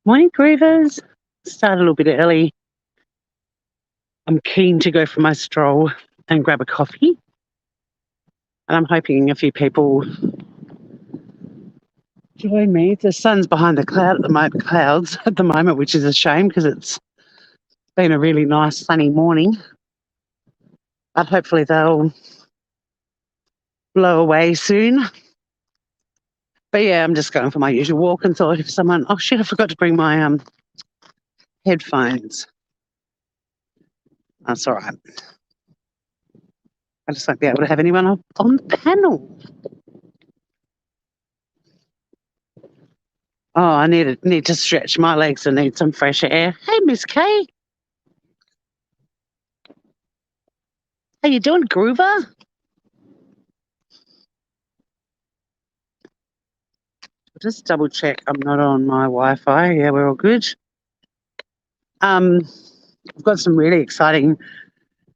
Morning, Groovers. Start a little bit early. I'm keen to go for my stroll and grab a coffee. And I'm hoping a few people join me. The sun's behind the clouds at the moment, which is a shame because it's been a really nice sunny morning. But hopefully they'll blow away soon. But yeah, I'm just going for my usual walk and thought if someone, oh shit, I forgot to bring my headphones. That's all right. I just won't be able to have anyone on the panel. Oh, I need to stretch my legs and need some fresh air. Hey, Miss Kay. How you doing, Groover? Just double check I'm not on my Wi-Fi. Yeah, we're all good. I've got some really exciting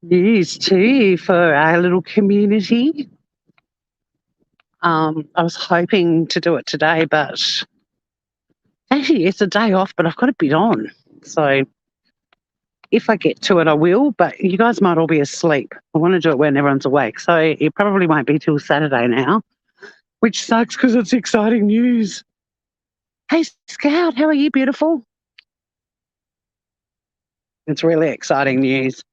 news too for our little community. I was hoping to do it today, but actually it's a day off, but I've got a bit on. So if I get to it, I will, but you guys might all be asleep. I want to do it when everyone's awake. So it probably won't be till Saturday now, which sucks because it's exciting news. Hey, Scout, how are you, beautiful? It's really exciting news.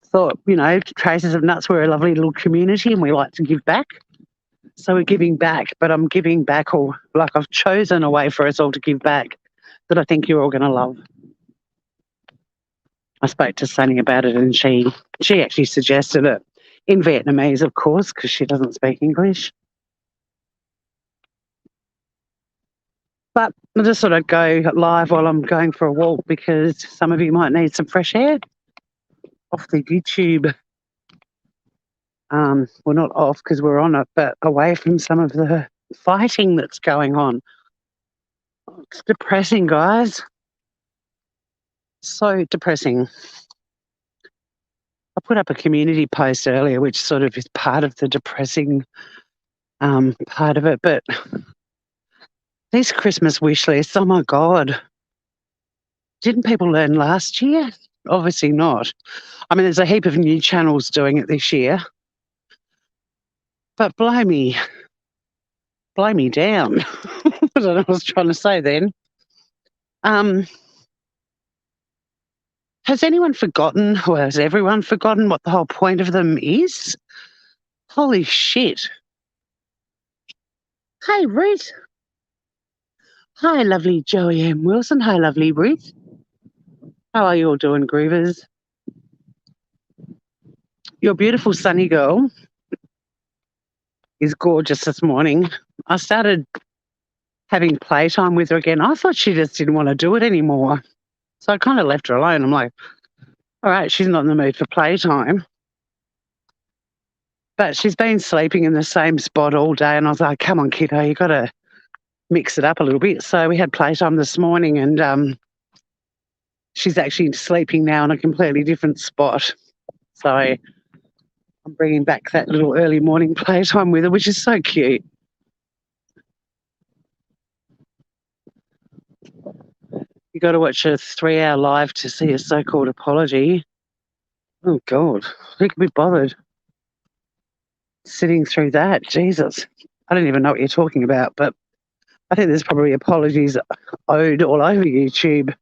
Thought, Traces of Nuts, we're a lovely little community and we like to give back. So we're giving back, but I'm giving back, or like I've chosen a way for us all to give back that I think you're all going to love. I spoke to Sunny about it and she actually suggested it in Vietnamese, of course, because she doesn't speak English. But I just thought I'd go live while I'm going for a walk because some of you might need some fresh air off the YouTube. Well, not off because we're on it, but away from some of the fighting that's going on. It's depressing, guys. So depressing. I put up a community post earlier, which sort of is part of the depressing part of it. But these Christmas wish lists, oh my God. Didn't people learn last year? Obviously not. I mean, there's a heap of new channels doing it this year. But blow me down. I don't know what I was trying to say then. Has anyone forgotten, or has everyone forgotten what the whole point of them is? Holy shit. Hey, Ruth. Hi, lovely Joey M. Wilson. Hi, lovely Ruth. How are you all doing, Groovers? Your beautiful sunny girl is gorgeous this morning. I started having playtime with her again. I thought she just didn't want to do it anymore. So I kind of left her alone. I'm like, all right, she's not in the mood for playtime. But she's been sleeping in the same spot all day. And I was like, come on, kiddo, you got to mix it up a little bit. So we had playtime this morning and she's actually sleeping now in a completely different spot. So I'm bringing back that little early morning playtime with her, which is so cute. You got to watch a 3-hour live to see a so-called apology. Oh, God, who can be bothered sitting through that? Jesus, I don't even know what you're talking about, but I think there's probably apologies owed all over YouTube.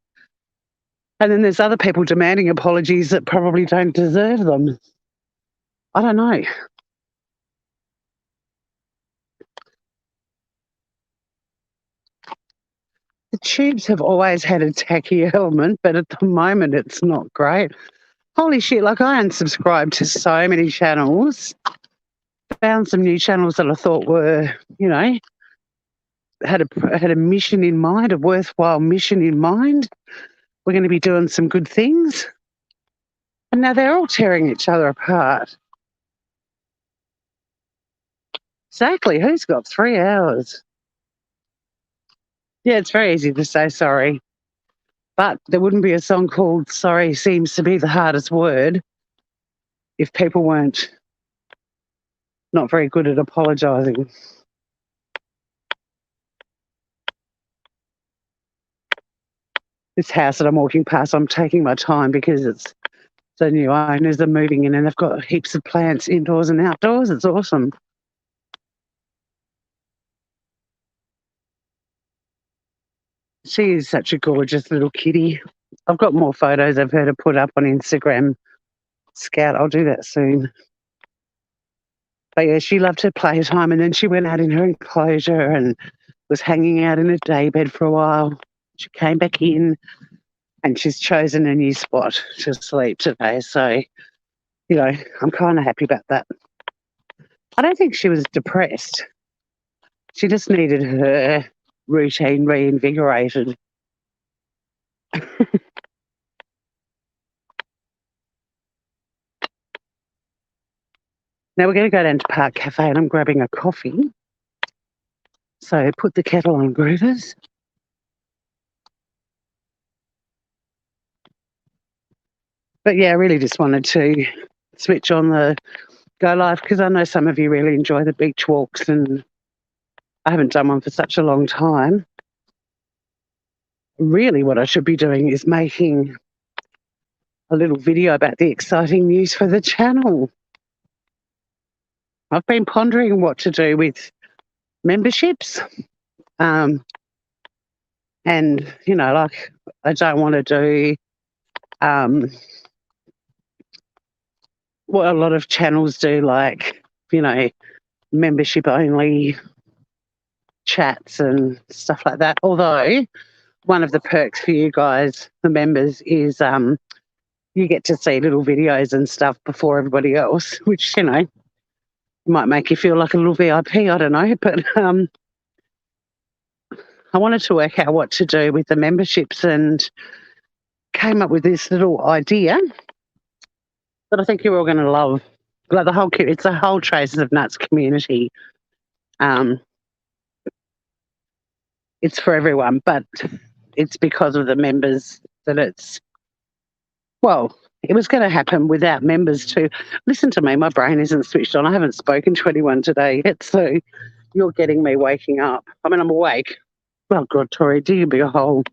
And then there's other people demanding apologies that probably don't deserve them. I don't know. The tubes have always had a tacky element, but at the moment it's not great. Holy shit, like I unsubscribed to so many channels, found some new channels that I thought were, had a mission in mind, a worthwhile mission in mind. We're going to be doing some good things. And now they're all tearing each other apart. Exactly. Who's got 3 hours? Yeah, it's very easy to say sorry. But there wouldn't be a song called Sorry Seems to Be the Hardest Word if people weren't not very good at apologising. this house that I'm walking past, I'm taking my time because it's the new owners are moving in and they've got heaps of plants indoors and outdoors. It's awesome. She is such a gorgeous little kitty. I've got more photos of her to put up on Instagram. Scout, I'll do that soon. But yeah, she loved her playtime, and then she went out in her enclosure and was hanging out in a daybed for a while. She came back in and she's chosen a new spot to sleep today. So, you know, I'm kind of happy about that. I don't think she was depressed. She just needed her routine reinvigorated. Now we're going to go down to Park Cafe and I'm grabbing a coffee. So put the kettle on, Groovers. But yeah, I really just wanted to switch on the Go Live because I know some of you really enjoy the beach walks and I haven't done one for such a long time. Really what I should be doing is making a little video about the exciting news for the channel. I've been pondering what to do with memberships. And, you know, like I don't want to do what a lot of channels do, like, you know, membership only chats and stuff like that. Although one of the perks for you guys, the members, is you get to see little videos and stuff before everybody else, which, you know, might make you feel like a little VIP, I don't know. But I wanted to work out what to do with the memberships and came up with this little idea that I think you're all going to love. Like it's a whole Traces of Nuts community. It's for everyone, but it's because of the members that it's, well, it was going to happen without members too. Listen to me, my brain isn't switched on. I haven't spoken to anyone today yet, so you're getting me waking up. I mean, I'm awake. Well, God, Tori, do you be a hole?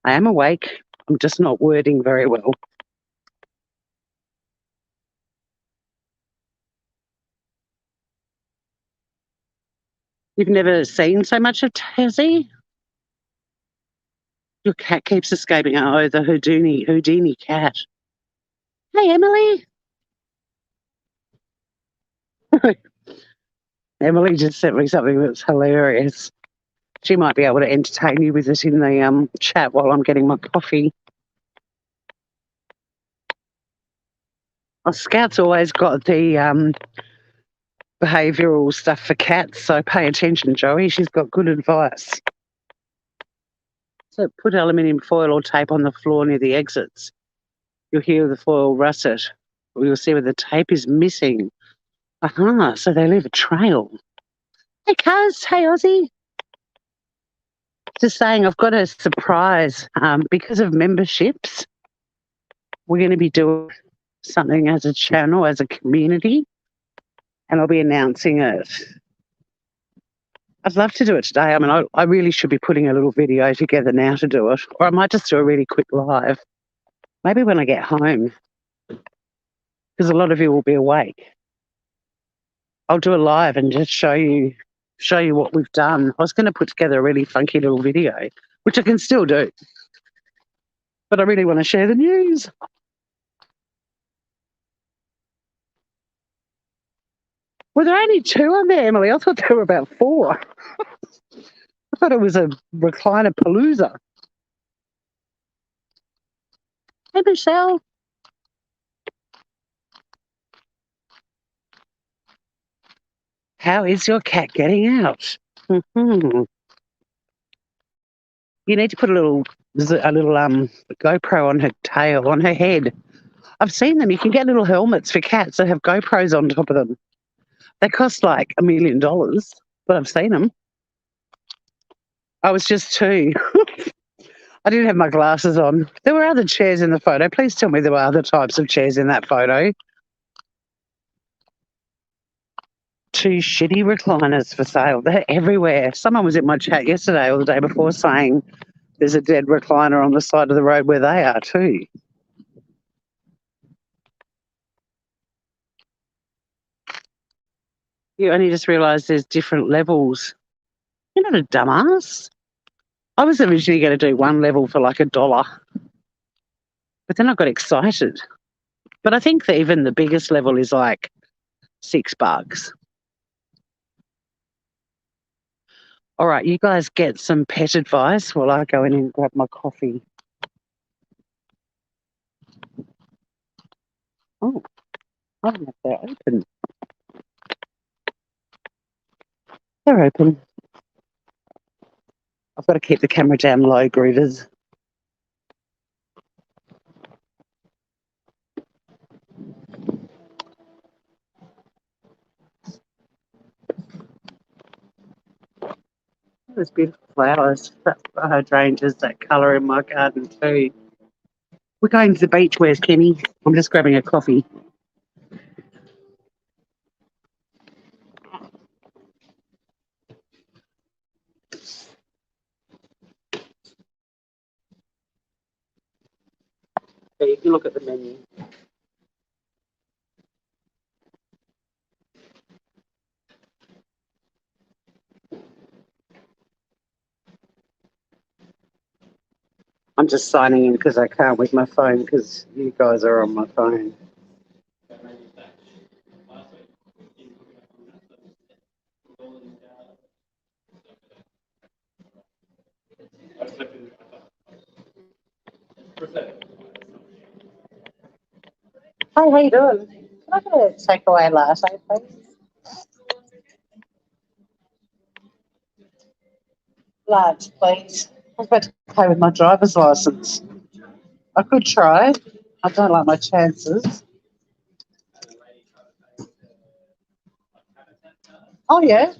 I am awake. I'm just not wording very well. You've never seen so much of Tassie? Your cat keeps escaping. Oh, the Houdini cat. Hey, Emily. Emily just sent me something that's hilarious. She might be able to entertain you with it in the chat while I'm getting my coffee. Scout's always got the behavioural stuff for cats, so pay attention, Joey. She's got good advice. So put aluminium foil or tape on the floor near the exits. You'll hear the foil russet, or you'll see where the tape is missing. Aha, so they leave a trail. Hey, Kaz. Hey, Ozzy. Just saying, I've got a surprise. Because of memberships, we're going to be doing something as a channel, as a community, and I'll be announcing it. I'd love to do it today. I mean, I really should be putting a little video together now to do it, or I might just do a really quick live. Maybe when I get home, because a lot of you will be awake. I'll do a live and just show you what we've done. I was going to put together a really funky little video, which I can still do, but I really want to share the news. Were there only 2 on there, Emily? I thought there were about 4. I thought it was a recliner palooza. Hey, Michelle. How is your cat getting out? Mm-hmm. You need to put a little GoPro on her tail, on her head. I've seen them. You can get little helmets for cats that have GoPros on top of them. They cost like $1 million, but I've seen them. I was just 2. I didn't have my glasses on. There were other chairs in the photo. Please tell me there were other types of chairs in that photo. 2 shitty recliners for sale. They're everywhere. Someone was in my chat yesterday or the day before saying There's a dead recliner on the side of the road where they are too. You only just realise there's different levels. You're not a dumbass. I was originally going to do one level for like $1, but then I got excited. But I think that even the biggest level is like $6. All right, you guys get some pet advice while I go in and grab my coffee. Oh, I don't know if they're open. They're open. I've got to keep the camera down low, Groovers. There's beautiful flowers. That's the hydrangeas that colour in my garden too. We're going to the beach. Where's Kenny? I'm just grabbing a coffee. Okay, you can look at the menu. I'm just signing in because I can't with my phone because you guys are on my phone. Hi, how you doing? Can I get a takeaway latte, please? Large, please. I was about to pay with my driver's license. I could try. I don't like my chances. Oh, yeah?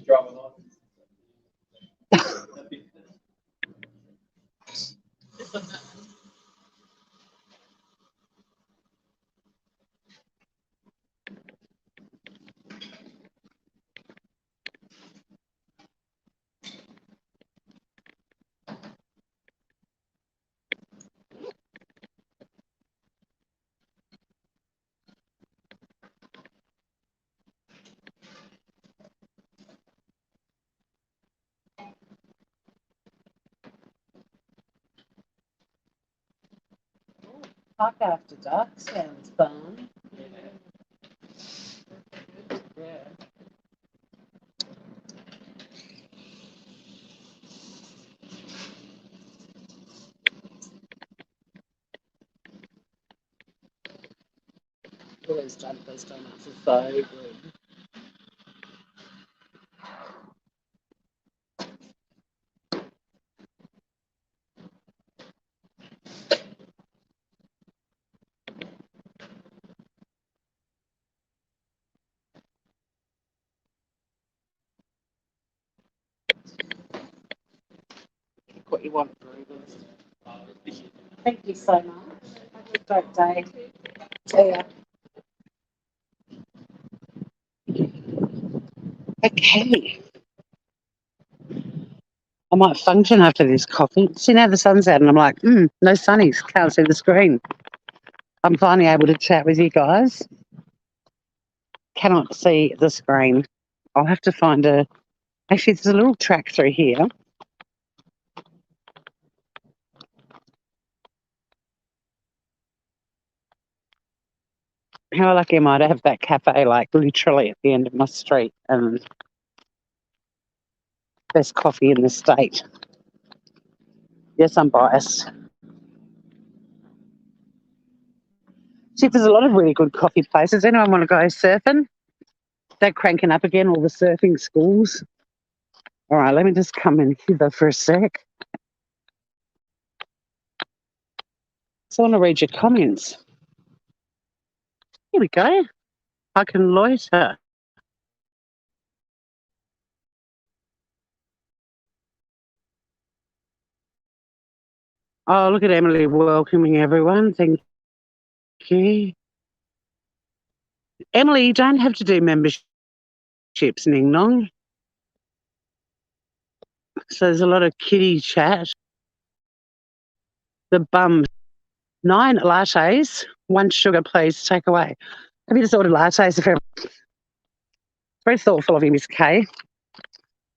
Park after dark sounds fun. Yeah. All those donuts are so good. What you want, Brutus. Thank you so much. Have a great day. See ya. Okay. I might function after this coffee. See, now the sun's out and I'm like, no sunnies, can't see the screen. I'm finally able to chat with you guys. Cannot see the screen. I'll have to find actually, there's a little track through here. How lucky am I to have that cafe like literally at the end of my street and best coffee in the state. Yes, I'm biased. See, there's a lot of really good coffee places. Anyone want to go surfing? They're cranking up again, all the surfing schools. All right, let me just come in hither for a sec. So I want to read your comments. Here we go. I can loiter. Oh, look at Emily welcoming everyone. Thank you. Emily, you don't have to do memberships, Ning Nong. So there's a lot of kitty chat. The bum, 9 lattes, 1 sugar, please, take away. Have you just ordered lattes? Very thoughtful of you, Miss Kay.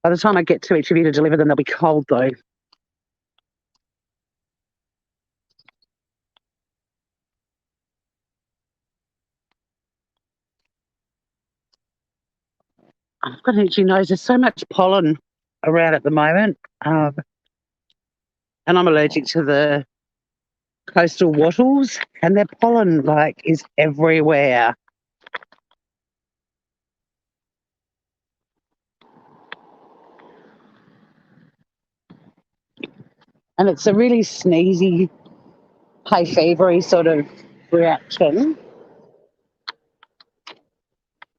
By the time I get to each of you to deliver them, they'll be cold, though. I've got an itchy nose. There's so much pollen around at the moment. And I'm allergic to the coastal wattles, and their pollen, is everywhere. And it's a really sneezy, hay fevery sort of reaction.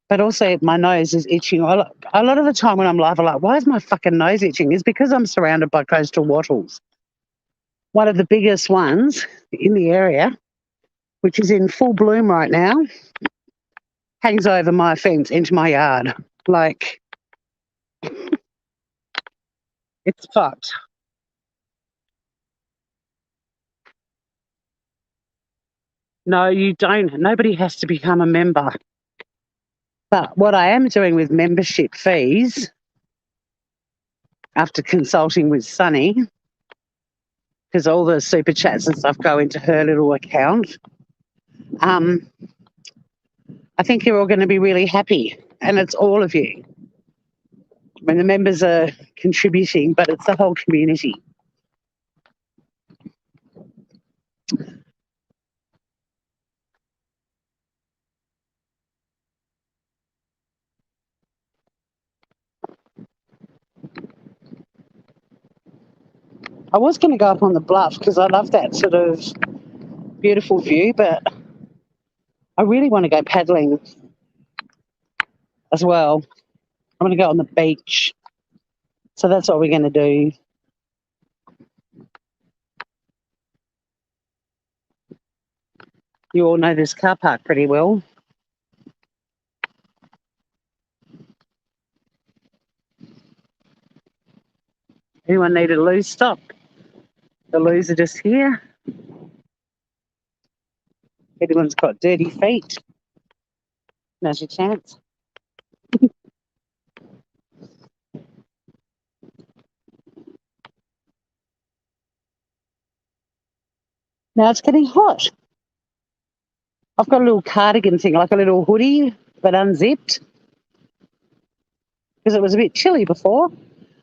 But also my nose is itching. A lot of the time when I'm live, I'm like, why is my fucking nose itching? It's because I'm surrounded by coastal wattles. One of the biggest ones in the area, which is in full bloom right now, hangs over my fence into my yard. It's fucked. No, you don't. Nobody has to become a member. But what I am doing with membership fees, after consulting with Sunny, because all the super chats and stuff go into her little account, I think you're all going to be really happy. And it's all of you. I mean, the members are contributing, but it's the whole community. I was going to go up on the bluff because I love that sort of beautiful view, but I really want to go paddling as well. I'm going to go on the beach. So that's what we're going to do. You all know this car park pretty well. Anyone need a loo stop? The loos are just here. Anyone's got dirty feet, now's your chance. Now it's getting hot. I've got a little cardigan thing, like a little hoodie, but unzipped, because it was a bit chilly before.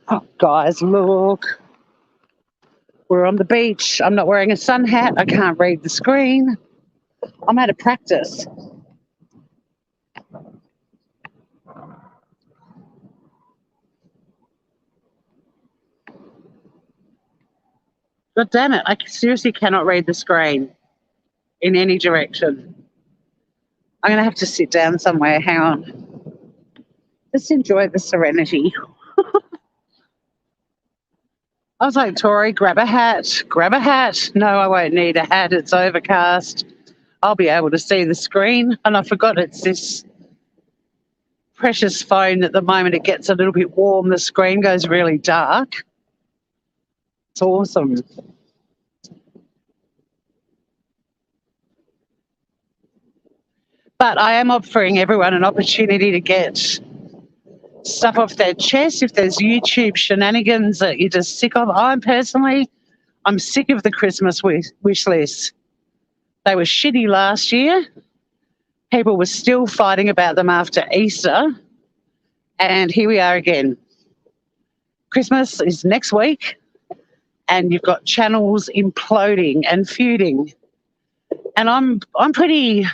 Oh, guys, look. We're on the beach. I'm not wearing a sun hat. I can't read the screen. I'm out of practice. God damn it. I seriously cannot read the screen in any direction. I'm going to have to sit down somewhere. Hang on. Just enjoy the serenity. I was like, Tori, grab a hat. Grab a hat. No, I won't need a hat. It's overcast. I'll be able to see the screen. And I forgot it's this precious phone that the moment it gets a little bit warm, the screen goes really dark. It's awesome. But I am offering everyone an opportunity to get stuff off their chest. If there's YouTube shenanigans that you're just sick of, I'm sick of the Christmas wish list. They were shitty last year. People were still fighting about them after Easter. And here we are again. Christmas is next week, and you've got channels imploding and feuding. And I'm pretty,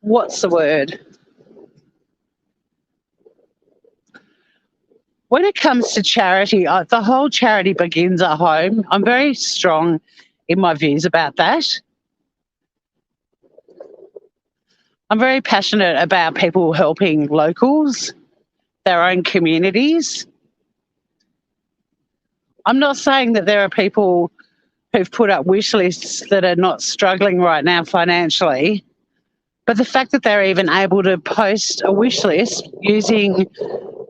what's the word? When it comes to charity, the whole charity begins at home. I'm very strong in my views about that. I'm very passionate about people helping locals, their own communities. I'm not saying that there are people who've put up wish lists that are not struggling right now financially, but the fact that they're even able to post a wish list using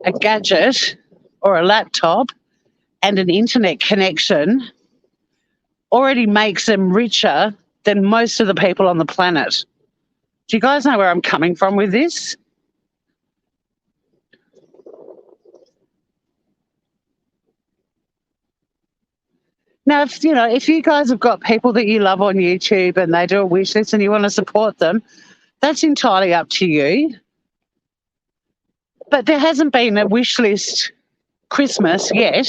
a gadget or a laptop and an internet connection already makes them richer than most of the people on the planet. Do you guys know where I'm coming from with this? Now, if you guys have got people that you love on YouTube and they do a wish list and you want to support them, that's entirely up to you. But there hasn't been a wish list Christmas yet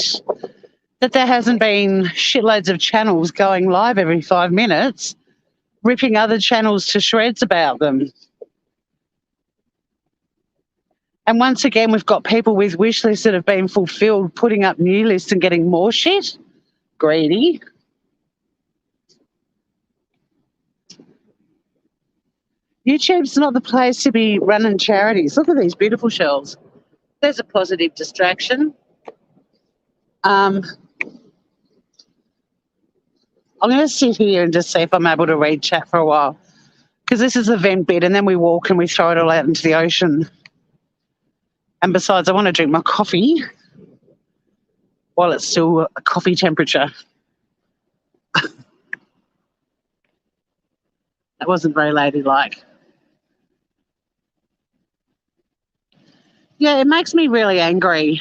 that there hasn't been shitloads of channels going live every 5 minutes, ripping other channels to shreds about them. And once again, we've got people with wish lists that have been fulfilled putting up new lists and getting more shit. Greedy. YouTube's not the place to be running charities. Look at these beautiful shells. There's a positive distraction. I'm going to sit here and just see if I'm able to read chat for a while, because this is the vent bit and then we walk and we throw it all out into the ocean. And besides, I want to drink my coffee while it's still a coffee temperature. That wasn't very ladylike. Yeah, it makes me really angry.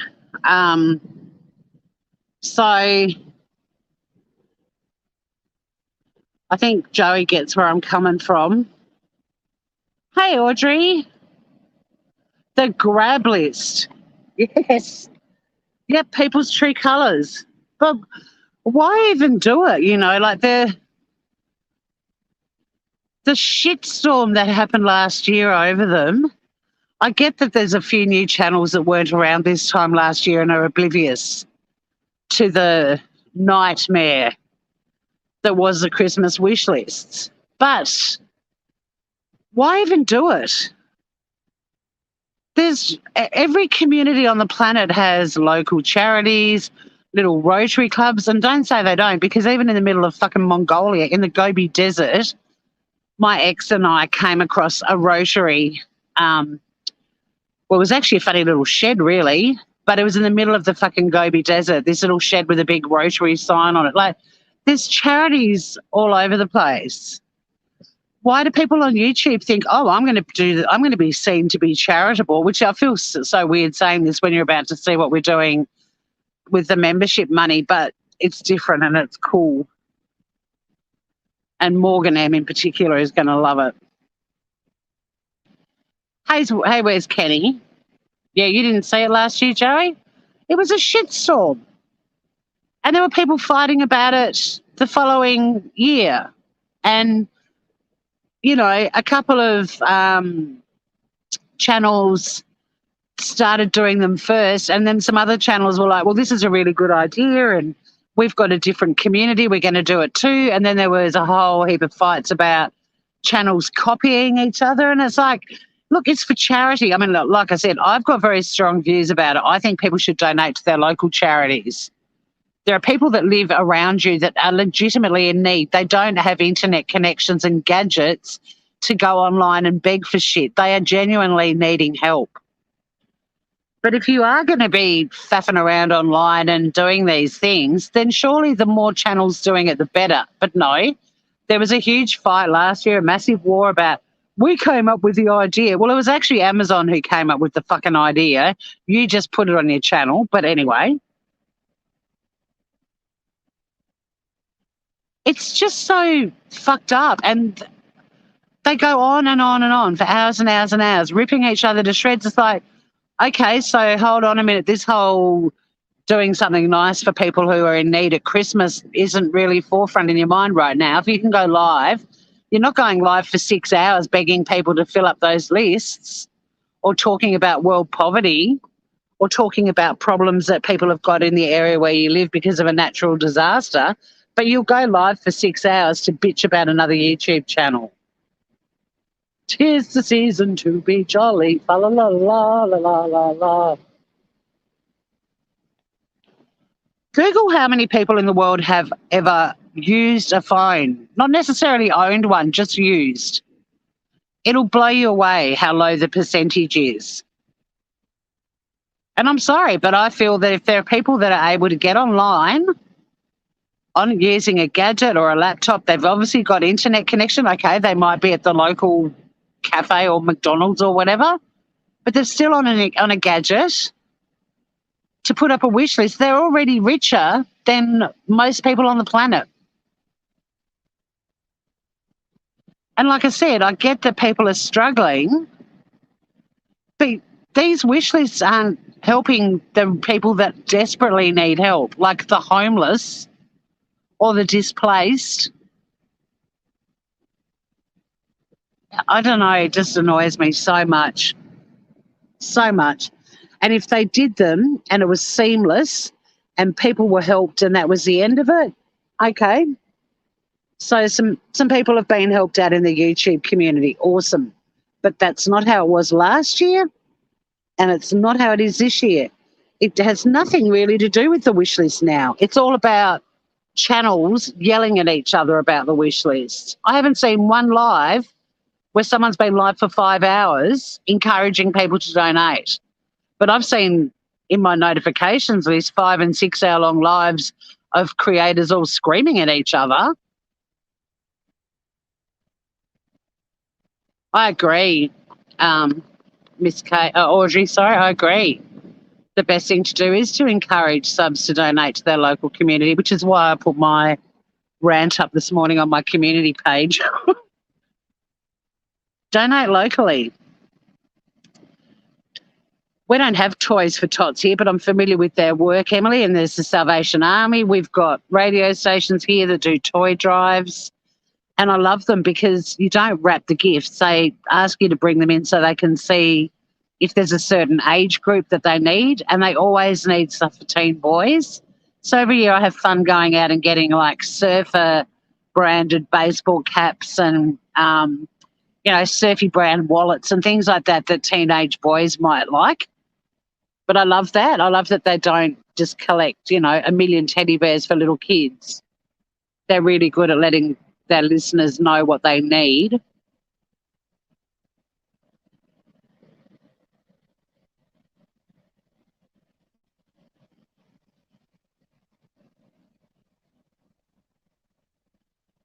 So I think Joey gets where I'm coming from. Hey, Audrey. The grab list. Yes. Yeah, people's true colours. But why even do it? Like the shitstorm that happened last year over them. I get that there's a few new channels that weren't around this time last year and are oblivious to the nightmare that was the Christmas wish lists. But why even do it? Every community on the planet has local charities, little Rotary clubs, and don't say they don't, because even in the middle of fucking Mongolia, in the Gobi Desert, my ex and I came across a Rotary. Well, it was actually a funny little shed, really, but it was in the middle of the fucking Gobi Desert, this little shed with a big Rotary sign on it. Like, there's charities all over the place. Why do people on YouTube think, oh, I'm going to be seen to be charitable, which I feel so weird saying this when you're about to see what we're doing with the membership money, but it's different and it's cool. And Morgan M in particular is going to love it. Hey, where's Kenny? Yeah, you didn't see it last year, Joey? It was a shitstorm. And there were people fighting about it the following year. And, a couple of channels started doing them first, and then some other channels were like, well, this is a really good idea and we've got a different community, we're going to do it too. And then there was a whole heap of fights about channels copying each other. And it's like, look, it's for charity. I mean, like I said, I've got very strong views about it. I think people should donate to their local charities. There are people that live around you that are legitimately in need. They don't have internet connections and gadgets to go online and beg for shit. They are genuinely needing help. But if you are going to be faffing around online and doing these things, then surely the more channels doing it, the better. But no, there was a huge fight last year, a massive war about, we came up with the idea. Well, it was actually Amazon who came up with the fucking idea. You just put it on your channel. But anyway, it's just so fucked up. And they go on and on and on for hours and hours and hours, ripping each other to shreds. It's like, okay, so hold on a minute. This whole doing something nice for people who are in need at Christmas isn't really forefront in your mind right now. If you can go live, you're not going live for 6 hours begging people to fill up those lists or talking about world poverty or talking about problems that people have got in the area where you live because of a natural disaster, but you'll go live for 6 hours to bitch about another YouTube channel. 'Tis the season to be jolly, fa la la la la la la la. Google how many people in the world have ever used a phone, not necessarily owned one, just used. It'll blow you away how low the percentage is. And I'm sorry, but I feel that if there are people that are able to get online on using a gadget or a laptop, they've obviously got internet connection. Okay, they might be at the local cafe or McDonald's or whatever, but they're still on a gadget to put up a wish list. They're already richer than most people on the planet. And like I said, I get that people are struggling, but these wish lists aren't helping the people that desperately need help, like the homeless or the displaced. I don't know, it just annoys me so much. So much. And if they did them and it was seamless and people were helped and that was the end of it, okay. So some people have been helped out in the YouTube community. Awesome. But that's not how it was last year and it's not how it is this year. It has nothing really to do with the wish list now. It's all about channels yelling at each other about the wish list. I haven't seen one live where someone's been live for 5 hours encouraging people to donate. But I've seen in my notifications list 5 and 6 hour long lives of creators all screaming at each other. I agree, Miss Audrey, sorry, I agree. The best thing to do is to encourage subs to donate to their local community, which is why I put my rant up this morning on my community page. Donate locally. We don't have toys for tots here, but I'm familiar with their work, Emily, and there's the Salvation Army. We've got radio stations here that do toy drives, and I love them because you don't wrap the gifts. They ask you to bring them in so they can see if there's a certain age group that they need, and they always need stuff for teen boys. So every year I have fun going out and getting like surfer branded baseball caps and surfy brand wallets and things like that that teenage boys might like. But I love that. I love that they don't just collect, a million teddy bears for little kids. They're really good at letting their listeners know what they need.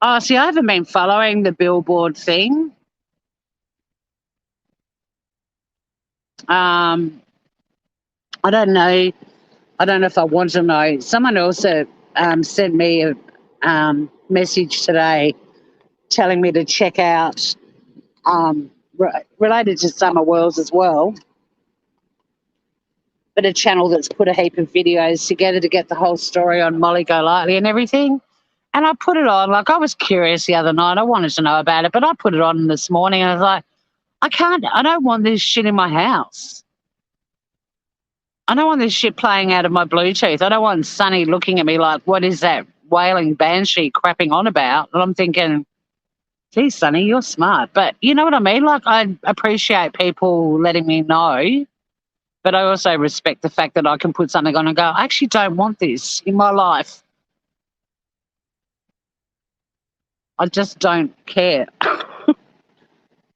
Oh, see, I haven't been following the billboard thing. I don't know. I don't know if I want to know. Someone also sent me a message today telling me to check out, related to Summer Worlds as well, but a channel that's put a heap of videos together to get the whole story on Molly Golightly and everything. And I put it on. Like, I was curious the other night. I wanted to know about it, but I put it on this morning and I was like, I don't want this shit in my house. I don't want this shit playing out of my Bluetooth. I don't want Sonny looking at me like, what is that wailing banshee crapping on about? And I'm thinking, gee, Sonny, you're smart. But you know what I mean? Like, I appreciate people letting me know, but I also respect the fact that I can put something on and go, I actually don't want this in my life. I just don't care.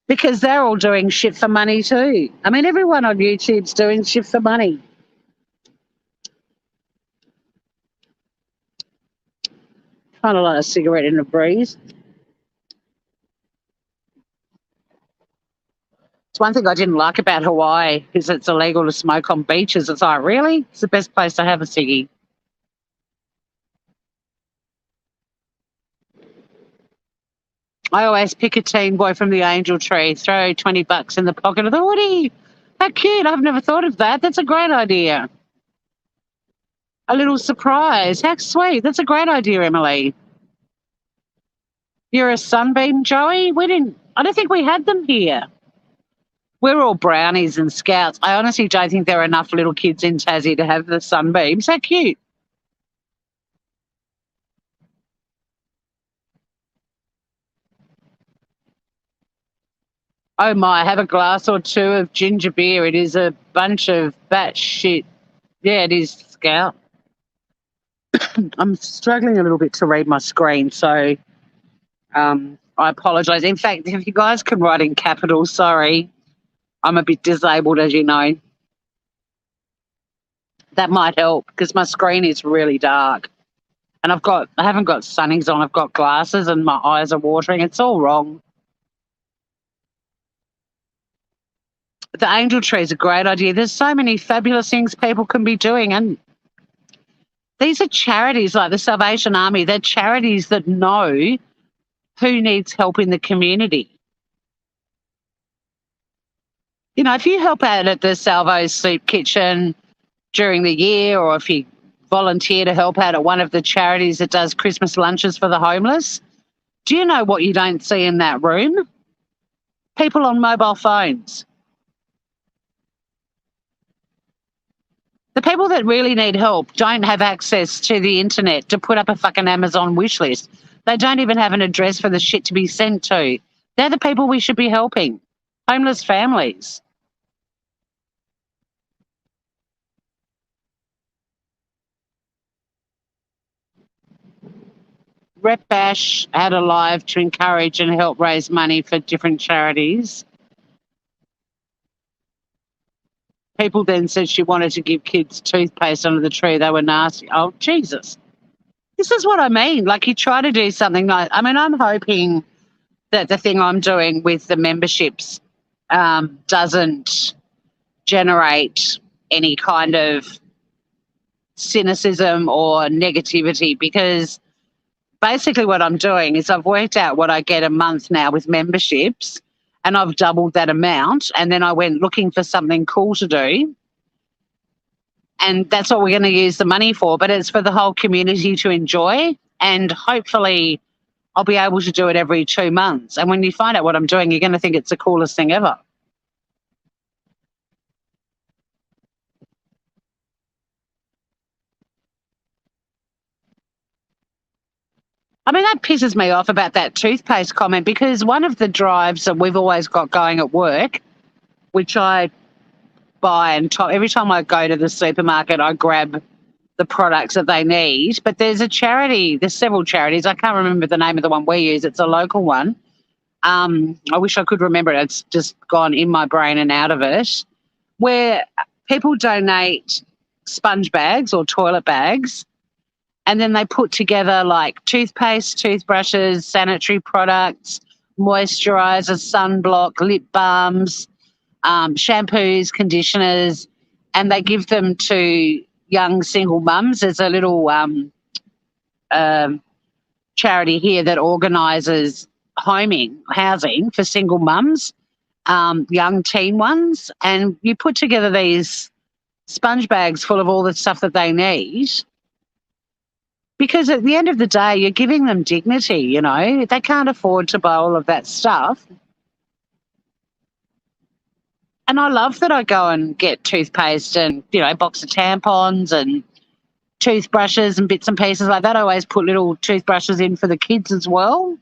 Because they're all doing shit for money too. I mean, everyone on YouTube's doing shit for money. Kind of like a cigarette in a breeze. It's one thing I didn't like about Hawaii is it's illegal to smoke on beaches. It's like, really? It's the best place to have a ciggy. I always pick a teen boy from the angel tree, throw $20 in the pocket of the hoodie. How cute. I've never thought of that. That's a great idea. A little surprise. How sweet. That's a great idea, Emily. You're a sunbeam, Joey? I don't think we had them here. We're all brownies and scouts. I honestly don't think there are enough little kids in Tassie to have the sunbeams. How cute. Oh my, have a glass or two of ginger beer. It is a bunch of bat shit. Yeah, it is, Scout. I'm struggling a little bit to read my screen, so I apologise. In fact, if you guys can write in capitals, sorry. I'm a bit disabled, as you know. That might help because my screen is really dark. And I haven't got sunnies on, I've got glasses and my eyes are watering. It's all wrong. The angel tree is a great idea. There's so many fabulous things people can be doing. And these are charities like the Salvation Army. They're charities that know who needs help in the community. You know, if you help out at the Salvo's Soup Kitchen during the year, or if you volunteer to help out at one of the charities that does Christmas lunches for the homeless, do you know what you don't see in that room? People on mobile phones. The people that really need help don't have access to the internet to put up a fucking Amazon wish list. They don't even have an address for the shit to be sent to. They're the people we should be helping. Homeless families. Rep Ash had a live to encourage and help raise money for different charities. People then said she wanted to give kids toothpaste under the tree. They were nasty. Oh, Jesus. This is what I mean. Like, you try to do something like, I mean, I'm hoping that the thing I'm doing with the memberships doesn't generate any kind of cynicism or negativity, because basically what I'm doing is I've worked out what I get a month now with memberships, and I've doubled that amount, and then I went looking for something cool to do, and that's what we're going to use the money for. But it's for the whole community to enjoy, and hopefully I'll be able to do it every 2 months. And when you find out what I'm doing, you're going to think it's the coolest thing ever. I mean, that pisses me off about that toothpaste comment, because one of the drives that we've always got going at work, which I buy and every time I go to the supermarket, I grab the products that they need. But there's several charities. I can't remember the name of the one we use. It's a local one. I wish I could remember it. It's just gone in my brain and out of it, where people donate sponge bags or toilet bags, and then they put together like toothpaste, toothbrushes, sanitary products, moisturisers, sunblock, lip balms, shampoos, conditioners, and they give them to young single mums. There's a little charity here that organises housing for single mums, young teen ones, and you put together these sponge bags full of all the stuff that they need, because at the end of the day, you're giving them dignity, you know. They can't afford to buy all of that stuff. And I love that I go and get toothpaste and, you know, a box of tampons and toothbrushes and bits and pieces like that. I always put little toothbrushes in for the kids as well,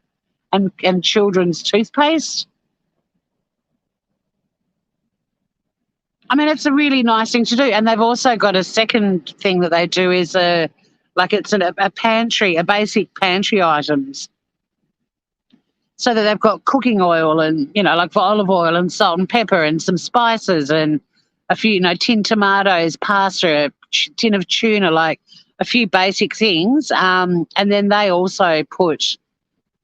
and children's toothpaste. I mean, it's a really nice thing to do. And they've also got a second thing that they do is a pantry, a basic pantry items. So that they've got cooking oil and, you know, like for olive oil and salt and pepper and some spices and a few, you know, tinned tomatoes, pasta, a tin of tuna, like a few basic things. And then they also put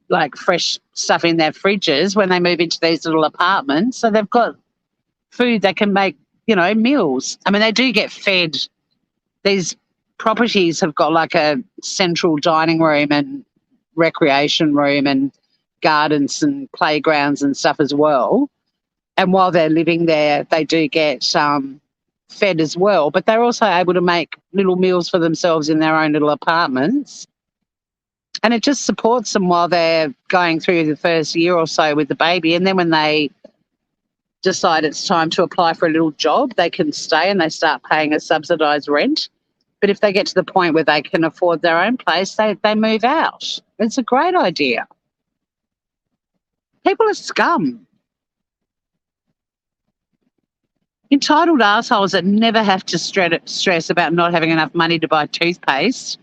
like fresh stuff in their fridges when they move into these little apartments. So they've got food that can make, you know, meals. I mean, they do get fed. These properties have got like a central dining room and recreation room and gardens and playgrounds and stuff as well. And while they're living there, they do get fed as well. But they're also able to make little meals for themselves in their own little apartments. And it just supports them while they're going through the first year or so with the baby. And then when they decide it's time to apply for a little job, they can stay and they start paying a subsidised rent. But if they get to the point where they can afford their own place, they move out. It's a great idea. People are scum. Entitled assholes that never have to stress about not having enough money to buy toothpaste,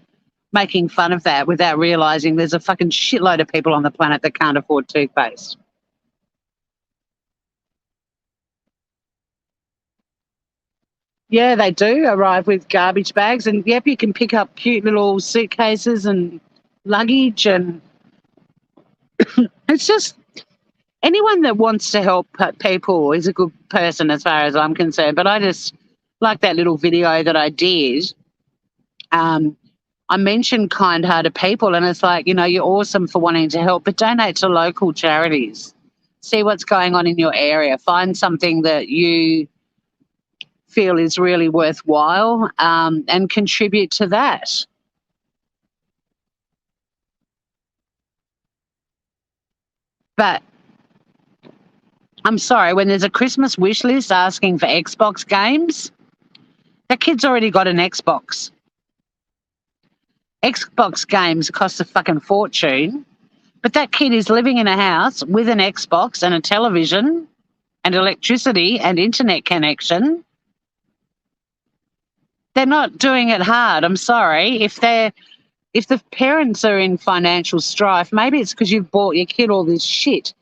making fun of that without realising there's a fucking shitload of people on the planet that can't afford toothpaste. Yeah, they do arrive with garbage bags, and yep, you can pick up cute little suitcases and luggage, and it's just anyone that wants to help people is a good person as far as I'm concerned. But I just like that little video that I did. Um, I mentioned kind-hearted people, and it's like, you're awesome for wanting to help, but donate to local charities. See what's going on in your area. Find something that you feel is really worthwhile, and contribute to that. But I'm sorry, when there's a Christmas wish list asking for Xbox games, that kid's already got an Xbox. Xbox games cost a fucking fortune, but that kid is living in a house with an Xbox and a television and electricity and internet connection. They're not doing it hard. I'm sorry. If the parents are in financial strife, maybe it's because you've bought your kid all this shit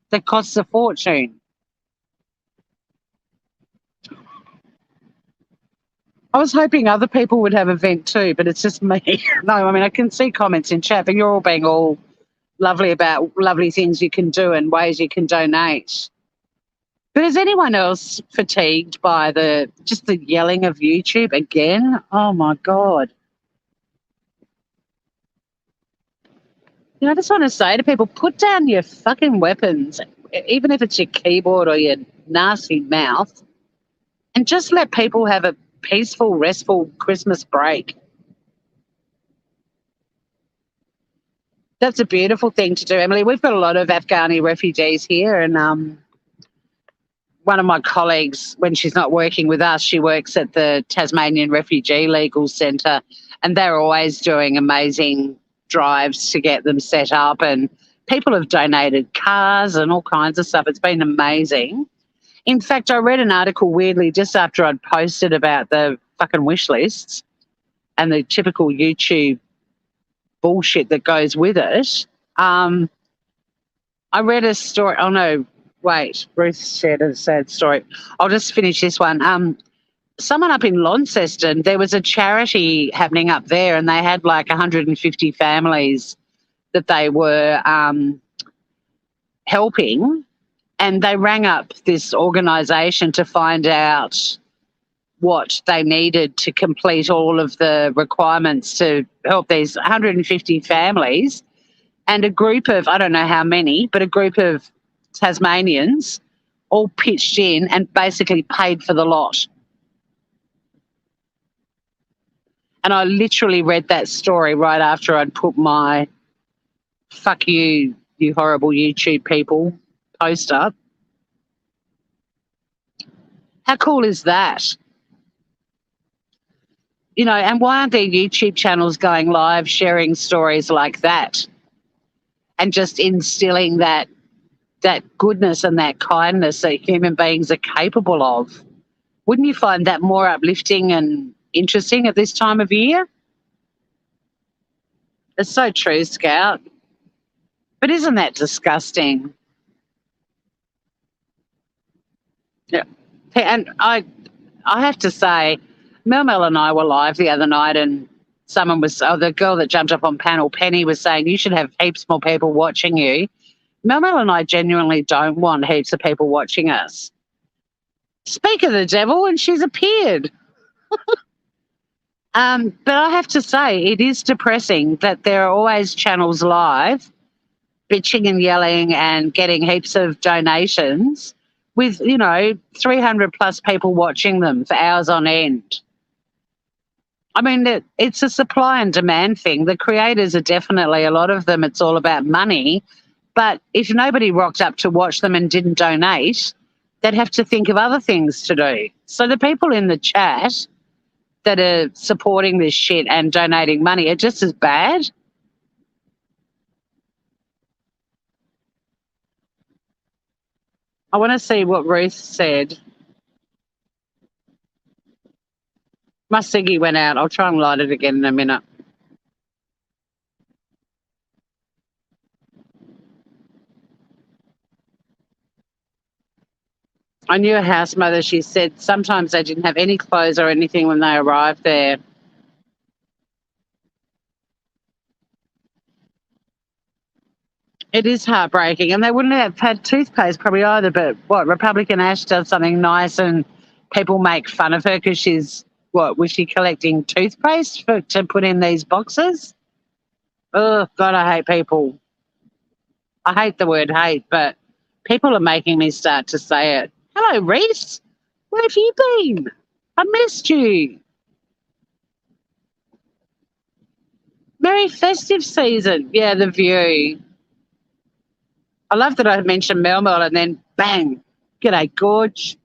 that costs a fortune. I was hoping other people would have a vent too, but it's just me. No, I mean, I can see comments in chat, but you're all being all lovely about lovely things you can do and ways you can donate. But is anyone else fatigued by just the yelling of YouTube again? Oh my God. I just want to say to people, put down your fucking weapons, even if it's your keyboard or your nasty mouth, and just let people have a peaceful, restful Christmas break. That's a beautiful thing to do, Emily. We've got a lot of Afghani refugees here, and one of my colleagues, when she's not working with us, she works at the Tasmanian Refugee Legal Centre, and they're always doing amazing drives to get them set up, and people have donated cars and all kinds of stuff. It's been amazing. In fact, I read an article weirdly just after I'd posted about the fucking wish lists and the typical YouTube bullshit that goes with it. I read a story. Oh, no, wait. Ruth shared a sad story. I'll just finish this one. Someone up in Launceston, there was a charity happening up there, and they had like 150 families that they were helping, and they rang up this organisation to find out what they needed to complete all of the requirements to help these 150 families. And a group of, I don't know how many, but a group of Tasmanians all pitched in and basically paid for the lot. And I literally read that story right after I'd put my "fuck you, you horrible YouTube people" post up. How cool is that? And why aren't there YouTube channels going live sharing stories like that and just instilling that goodness and that kindness that human beings are capable of? Wouldn't you find that more uplifting and interesting at this time of year? It's so true, Scout. But isn't that disgusting? Yeah. And I have to say, Mel and I were live the other night, and the girl that jumped up on panel, Penny, was saying you should have heaps more people watching you. Mel and I genuinely don't want heaps of people watching us. Speak of the devil, and she's appeared. But I have to say, it is depressing that there are always channels live, bitching and yelling and getting heaps of donations with, 300 plus people watching them for hours on end. I mean, it's a supply and demand thing. The creators are definitely, a lot of them, it's all about money. But if nobody rocked up to watch them and didn't donate, they'd have to think of other things to do. So the people in the chat that are supporting this shit and donating money are just as bad. I want to see what Ruth said. My ciggy went out. I'll try and light it again in a minute. I knew a house mother, she said sometimes they didn't have any clothes or anything when they arrived there. It is heartbreaking. And they wouldn't have had toothpaste probably either, but what, Republican Ash does something nice and people make fun of her because she's, what, was she collecting toothpaste to put in these boxes? Oh, God, I hate people. I hate the word hate, but people are making me start to say it. Hello, Reese. Where have you been? I missed you. Merry festive season. Yeah, the view. I love that I mentioned Mel Mel and then bang. G'day, Gorge.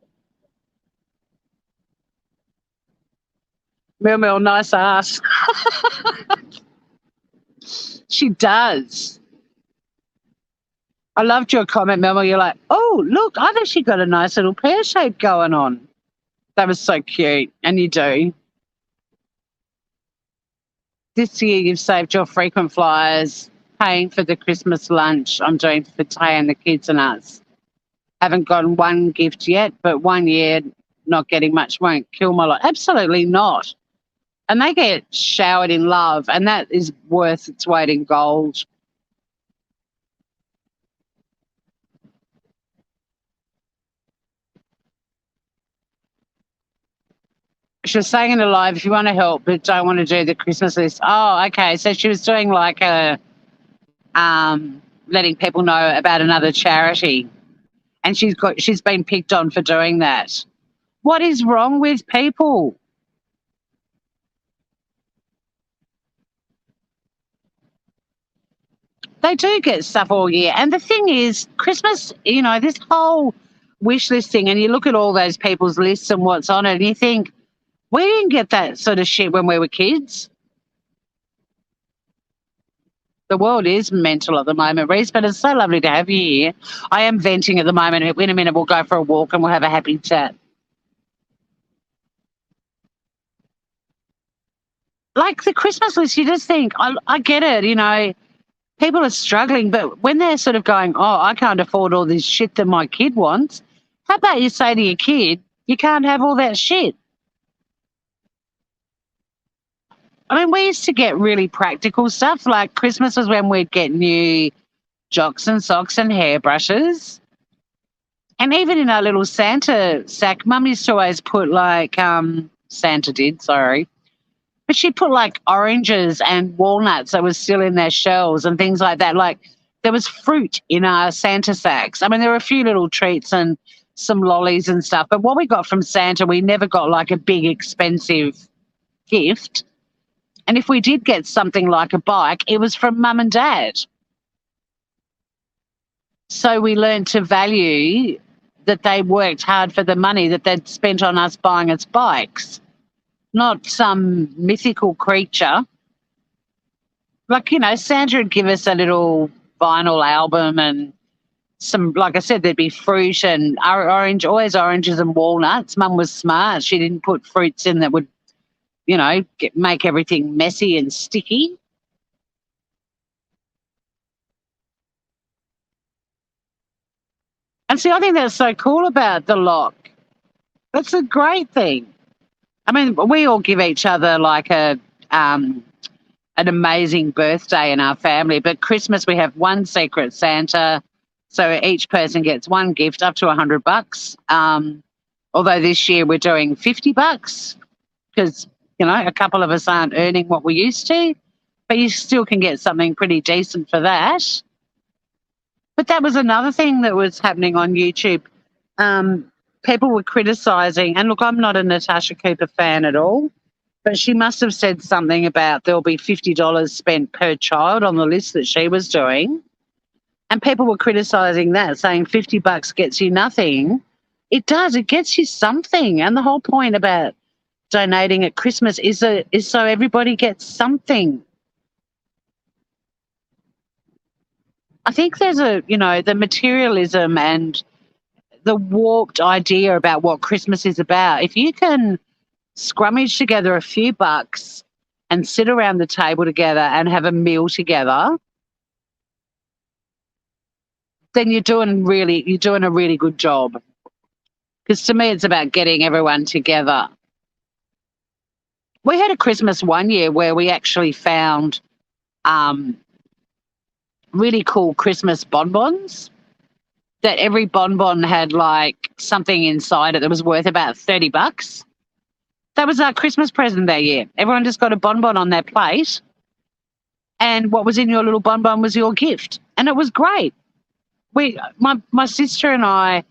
Mel Mel, nice ass. She does. I loved your comment, Mel Mel. You're like, oh, look, I've actually got a nice little pear shape going on. That was so cute. And you do. This year you've saved your frequent flyers, paying for the Christmas lunch I'm doing for Tay and the kids and us. Haven't gotten one gift yet, but 1 year not getting much won't kill my life. Absolutely not. And they get showered in love, and that is worth its weight in gold. She was saying in the live, if you want to help but don't want to do the Christmas list. Oh, okay. So she was doing like a letting people know about another charity, and she's been picked on for doing that. What is wrong with people? They do get stuff all year. And the thing is, Christmas, this whole wish list thing, and you look at all those people's lists and what's on it, and you think, we didn't get that sort of shit when we were kids. The world is mental at the moment, Reese, but it's so lovely to have you here. I am venting at the moment. In a minute, we'll go for a walk and we'll have a happy chat. Like the Christmas list, you just think, I get it, people are struggling, but when they're sort of going, oh, I can't afford all this shit that my kid wants, how about you say to your kid, you can't have all that shit? I mean, we used to get really practical stuff. Like Christmas was when we'd get new jocks and socks and hairbrushes. And even in our little Santa sack, Mum used to always put like, Santa did, sorry. But she'd put like oranges and walnuts that was still in their shells and things like that. Like there was fruit in our Santa sacks. I mean, there were a few little treats and some lollies and stuff. But what we got from Santa, we never got like a big expensive gift. And if we did get something like a bike, it was from Mum and Dad. So we learned to value that they worked hard for the money that they'd spent on us buying us bikes, not some mythical creature. Like, Santa would give us a little vinyl album and some, like I said, there'd be fruit and always oranges and walnuts. Mum was smart. She didn't put fruits in that would, make everything messy and sticky. And see, I think that's so cool about the lock. That's a great thing. I mean, we all give each other like an amazing birthday in our family, but Christmas we have one secret Santa, so each person gets one gift up to $100. Although this year we're doing $50 because a couple of us aren't earning what we used to, but you still can get something pretty decent for that. But that was another thing that was happening on YouTube. People were criticising, and look, I'm not a Natasha Cooper fan at all, but she must have said something about there'll be $50 spent per child on the list that she was doing. And people were criticising that, saying $50 gets you nothing. It does, it gets you something. And the whole point about donating at Christmas is so everybody gets something. I think there's the materialism and the warped idea about what Christmas is about. If you can scrummage together a few bucks and sit around the table together and have a meal together, then you're doing a really good job. Because to me, it's about getting everyone together. We had a Christmas one year where we actually found um, really cool Christmas bonbons that every bonbon had like something inside it that was worth about $30. That was our Christmas present that year. Everyone just got a bonbon on their plate, and what was in your little bonbon was your gift. And it was great. My sister and I,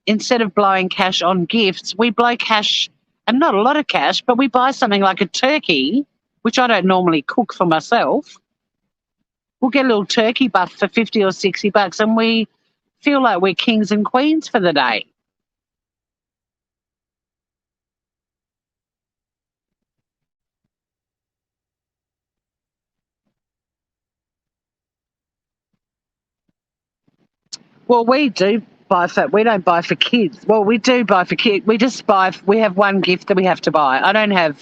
instead of blowing cash on gifts, we blow cash, and not a lot of cash, but we buy something like a turkey, which I don't normally cook for myself. We'll get a little turkey buff for 50 or $60, and we feel like we're kings and queens for the day. Well, we do buy for, we don't buy for kids. Well, we do buy for kids. We just buy, we have one gift that we have to buy. I don't have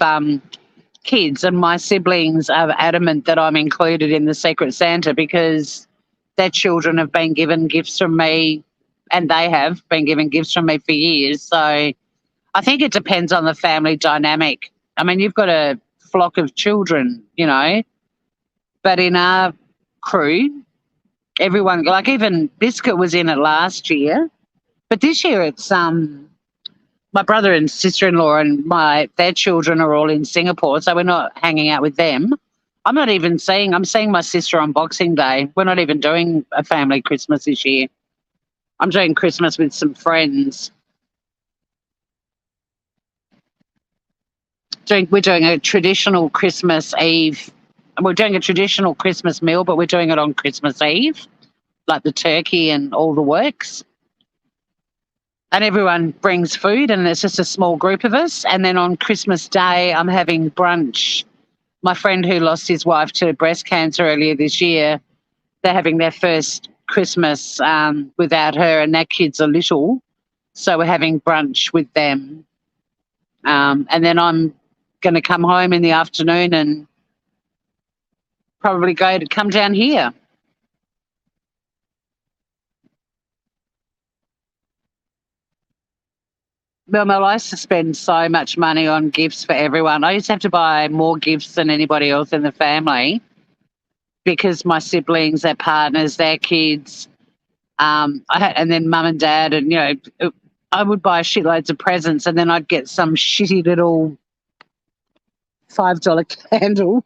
kids, and my siblings are adamant that I'm included in the Secret Santa because their children have been given gifts from me, and they have been given gifts from me for years. So I think it depends on the family dynamic. I mean, you've got a flock of children, you know, but in our crew, everyone, like even Biscuit was in it last year, but this year it's my brother and sister-in-law and their children are all in Singapore, so we're not hanging out with them. I'm seeing my sister on Boxing Day. We're not even doing a family Christmas this year. I'm doing Christmas with some friends. We're doing a traditional Christmas Eve. We're doing a traditional Christmas meal, but we're doing it on Christmas Eve, like the turkey and all the works. And everyone brings food, and it's just a small group of us. And then on Christmas Day, I'm having brunch. My friend who lost his wife to breast cancer earlier this year, they're having their first Christmas without her, and their kids are little. So we're having brunch with them. And then I'm going to come home in the afternoon and probably come down here. Well, I used to spend so much money on gifts for everyone. I used to have to buy more gifts than anybody else in the family because my siblings, their partners, their kids, and then mum and dad, and, you know, I would buy shitloads of presents, and then I'd get some shitty little $5 candle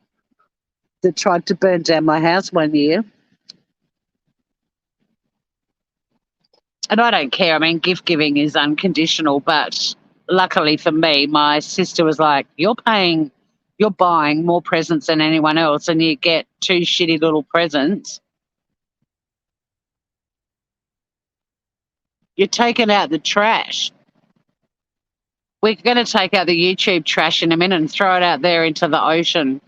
that tried to burn down my house one year. And I don't care. I mean, gift giving is unconditional, but luckily for me, my sister was like, you're buying more presents than anyone else, and you get two shitty little presents. You're taking out the trash. We're going to take out the YouTube trash in a minute and throw it out there into the ocean.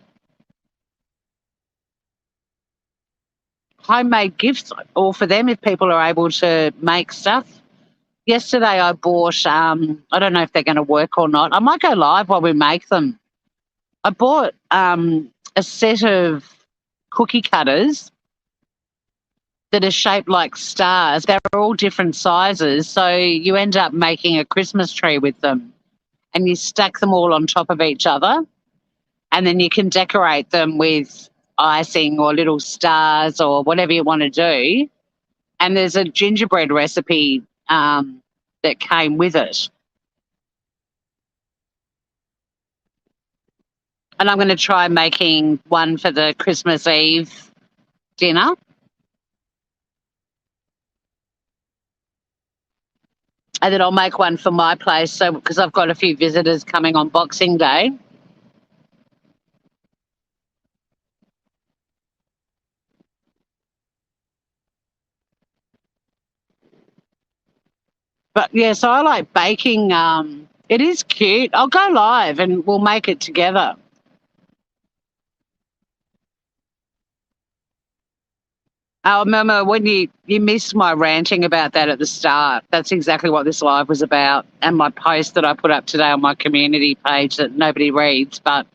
Homemade gifts, or for them if people are able to make stuff. Yesterday I bought, I don't know if they're going to work or not. I might go live while we make them. I bought a set of cookie cutters that are shaped like stars. They're all different sizes, so you end up making a Christmas tree with them, and you stack them all on top of each other, and then you can decorate them with icing or little stars or whatever you want to do. And there's a gingerbread recipe that came with it. And I'm going to try making one for the Christmas Eve dinner. And then I'll make one for my place, so because I've got a few visitors coming on Boxing Day. But yeah, so I like baking. It is cute. I'll go live and we'll make it together. I remember when you missed my ranting about that at the start. That's exactly what this live was about, and my post that I put up today on my community page that nobody reads. But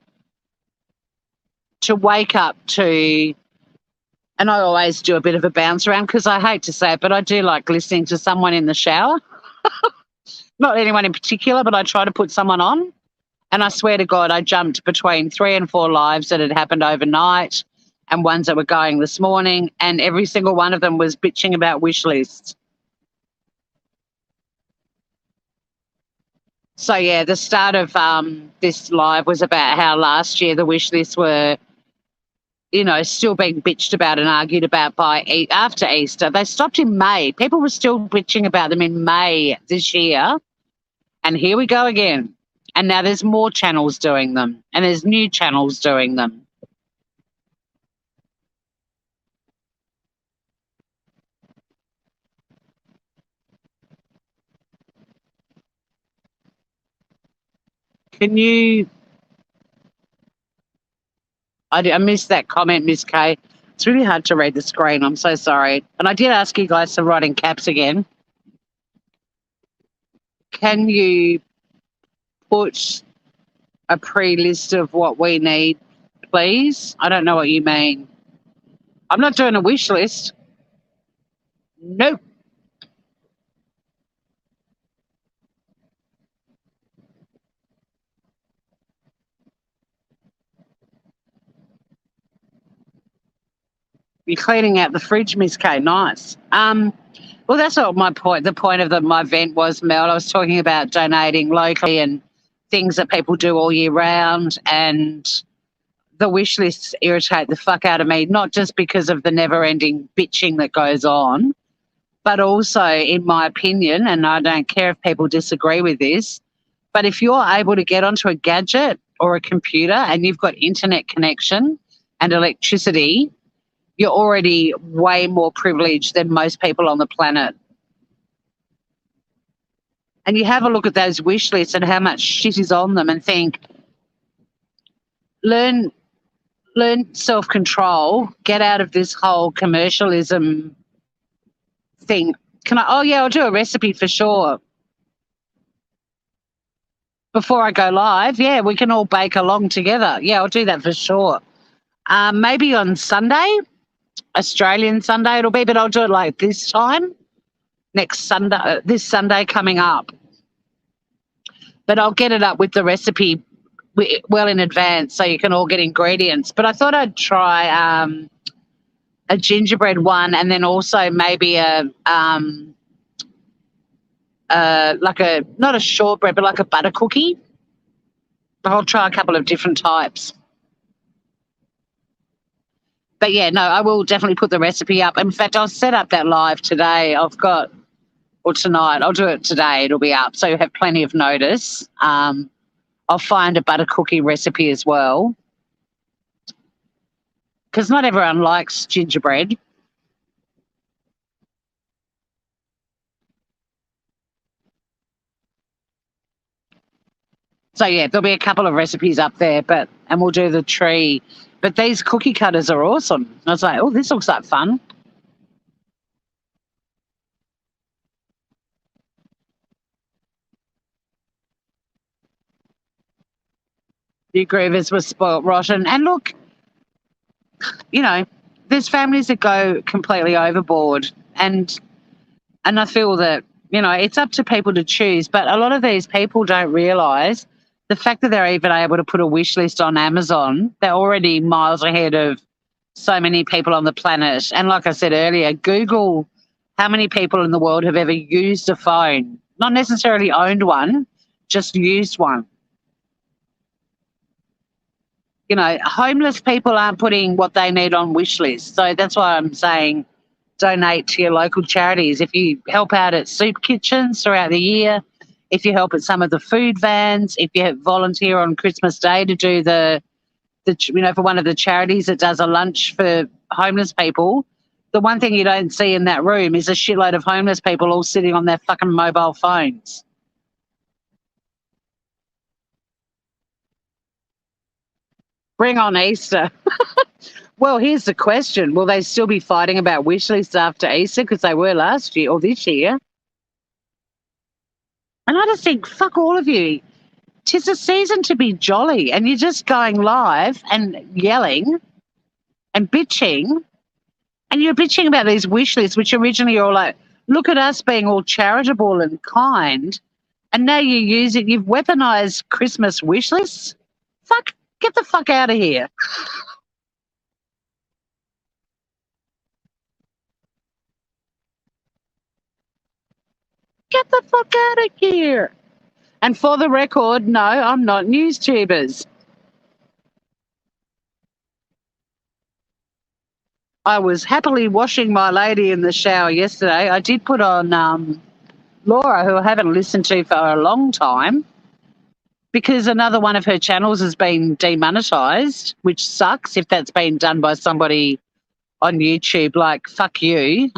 to wake up to, and I always do a bit of a bounce around because I hate to say it, but I do like listening to someone in the shower. Not anyone in particular, but I try to put someone on. And I swear to God, I jumped between 3 and 4 lives that had happened overnight and ones that were going this morning, and every single one of them was bitching about wish lists. So, yeah, the start of this live was about how last year the wish lists were, still being bitched about and argued about after Easter. They stopped in May. People were still bitching about them in May this year. And here we go again. And now there's more channels doing them, and there's new channels doing them. Can you... I missed that comment, Miss Kay. It's really hard to read the screen. I'm so sorry. And I did ask you guys to write in caps again. Can you put a pre-list of what we need, please? I don't know what you mean. I'm not doing a wish list. Nope. You're cleaning out the fridge, Miss Kay. Nice. Well, that's not my point. The point of my event was, Mel, I was talking about donating locally and things that people do all year round, and the wish lists irritate the fuck out of me, not just because of the never-ending bitching that goes on, but also, in my opinion, and I don't care if people disagree with this, but if you're able to get onto a gadget or a computer and you've got internet connection and electricity, you're already way more privileged than most people on the planet. And you have a look at those wish lists and how much shit is on them and think, learn self-control, get out of this whole commercialism thing. I'll do a recipe for sure. Before I go live, yeah, we can all bake along together. Yeah, I'll do that for sure. Maybe on Sunday, Australian Sunday it'll be, but I'll do it like this time, next Sunday, this Sunday coming up. But I'll get it up with the recipe well in advance so you can all get ingredients. But I thought I'd try a gingerbread one, and then also maybe not a shortbread, but like a butter cookie. I'll try a couple of different types. But yeah, no, I will definitely put the recipe up. In fact, I'll set up that live today. Tonight. I'll do it today. It'll be up, so you have plenty of notice. I'll find a butter cookie recipe as well, because not everyone likes gingerbread. So yeah, there'll be a couple of recipes up there, and we'll do the tree. But these cookie cutters are awesome. I was like, oh, this looks like fun. The groovers were spoilt rotten. And look, there's families that go completely overboard, and I feel that, it's up to people to choose. But a lot of these people don't realise the fact that they're even able to put a wish list on Amazon. They're already miles ahead of so many people on the planet. And like I said earlier, Google how many people in the world have ever used a phone, not necessarily owned one, just used one. Homeless people aren't putting what they need on wish lists. So that's why I'm saying donate to your local charities. If you help out at soup kitchens throughout the year, if you help at some of the food vans, if you volunteer on Christmas Day to do for one of the charities that does a lunch for homeless people, the one thing you don't see in that room is a shitload of homeless people all sitting on their fucking mobile phones. Bring on Easter. Well, here's the question. Will they still be fighting about wish lists after Easter, because they were last year or this year? And I just think, fuck all of you. 'Tis a season to be jolly, and you're just going live and yelling and bitching, and you're bitching about these wish lists, which originally you're like, look at us being all charitable and kind. And now you use it. You've weaponized Christmas wish lists. Fuck, get the fuck out of here. Get the fuck out of here. And for the record, no, I'm not NewsTubers. I was happily washing my lady in the shower yesterday. I did put on Laura, who I haven't listened to for a long time, because another one of her channels has been demonetized, which sucks if that's been done by somebody on YouTube. Like, fuck you.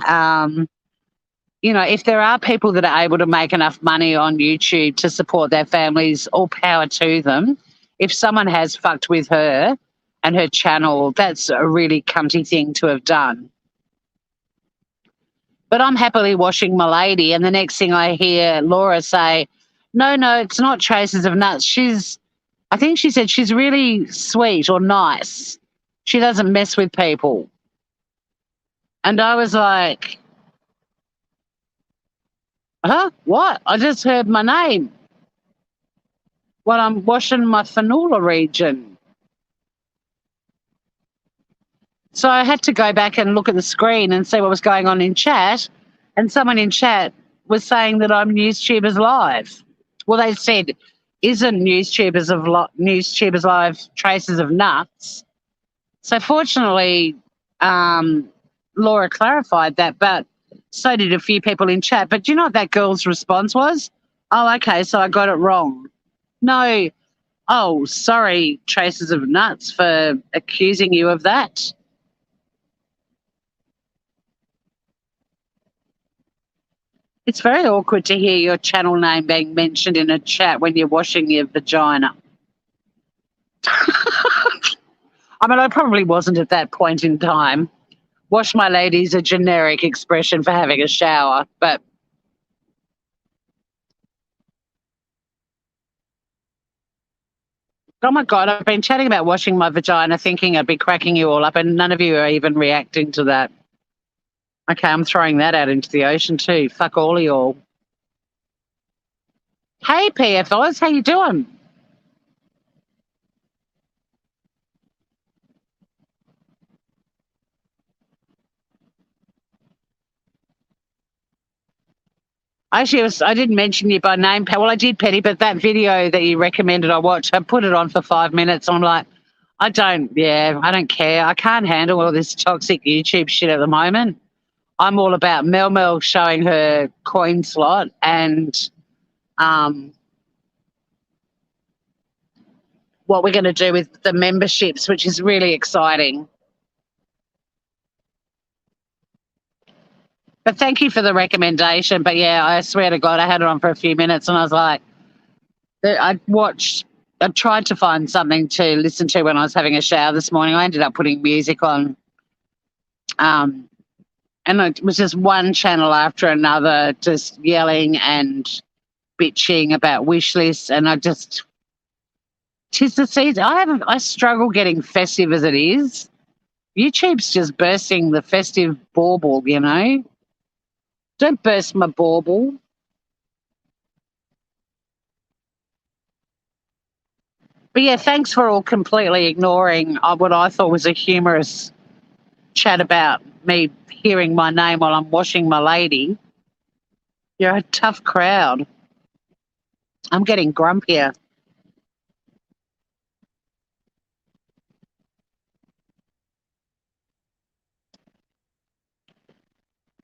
You know, if there are people that are able to make enough money on YouTube to support their families, all power to them. If someone has fucked with her and her channel, that's a really cunty thing to have done. But I'm happily washing my lady, and the next thing I hear Laura say, no, it's not traces of nuts. I think she said she's really sweet or nice. She doesn't mess with people. And I was like, huh? What? I just heard my name while I'm washing my fanula region. So I had to go back and look at the screen and see what was going on in chat. And someone in chat was saying that I'm NewsTubers Live. Well, they said, isn't NewsTubers Live traces of nuts? So fortunately, Laura clarified that, but so did a few people in chat. But do you know what that girl's response was? Oh, okay, so I got it wrong. No, oh, sorry, traces of nuts, for accusing you of that. It's very awkward to hear your channel name being mentioned in a chat when you're washing your vagina. I mean, I probably wasn't at that point in time. Wash my lady's a generic expression for having a shower, but oh my God, I've been chatting about washing my vagina thinking I'd be cracking you all up, and none of you are even reacting to that. Okay, I'm throwing that out into the ocean too. Fuck all of y'all. Hey, PFOs, how you doing? Actually, I didn't mention you by name. Well, I did, Petty, but that video that you recommended I watch, I put it on for 5 minutes. I'm like, I don't care. I can't handle all this toxic YouTube shit at the moment. I'm all about Mel showing her coin slot and what we're going to do with the memberships, which is really exciting. But thank you for the recommendation. But yeah, I swear to God, I had it on for a few minutes and I was like, I tried to find something to listen to when I was having a shower this morning. I ended up putting music on. And it was just one channel after another, just yelling and bitching about wish lists. And tis the season. I struggle getting festive as it is. YouTube's just bursting the festive bauble, you know. Don't burst my bauble. But yeah, thanks for all completely ignoring what I thought was a humorous chat about me hearing my name while I'm washing my lady. You're a tough crowd. I'm getting grumpier.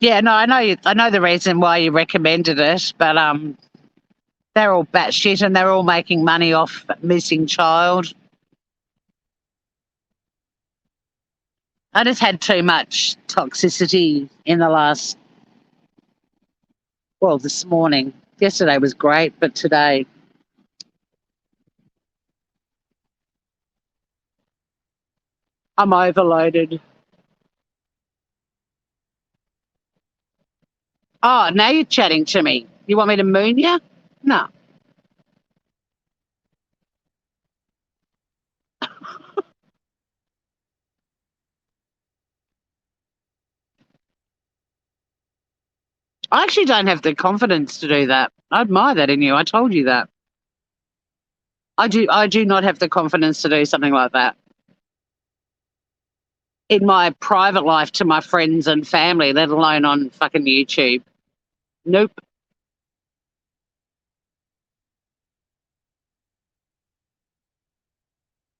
Yeah, no, I know the reason why you recommended it, but they're all batshit and they're all making money off missing child. I just had too much toxicity in this morning. Yesterday was great, but today I'm overloaded. Oh, now you're chatting to me. You want me to moon you? No. I actually don't have the confidence to do that. I admire that in you. I told you that. I do not have the confidence to do something like that. In my private life to my friends and family, let alone on fucking YouTube. Nope.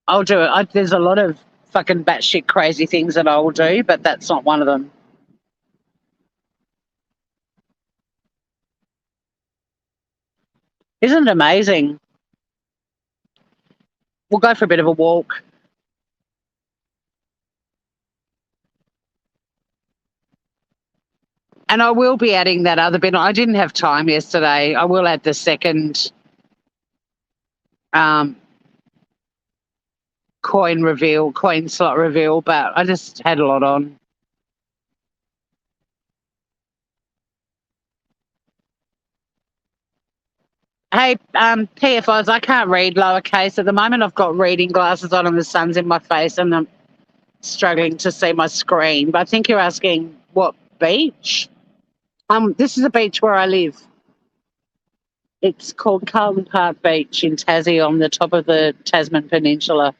I'll do it. There's a lot of fucking batshit crazy things that I will do, but that's not one of them. Isn't it amazing? We'll go for a bit of a walk. And I will be adding that other bit. I didn't have time yesterday. I will add the second um, coin slot reveal, but I just had a lot on. Hey, PFIs, I can't read lowercase at the moment. I've got reading glasses on and the sun's in my face and I'm struggling to see my screen. But I think you're asking what beach? This is a beach where I live. It's called Carlton Park Beach in Tassie on the top of the Tasman Peninsula.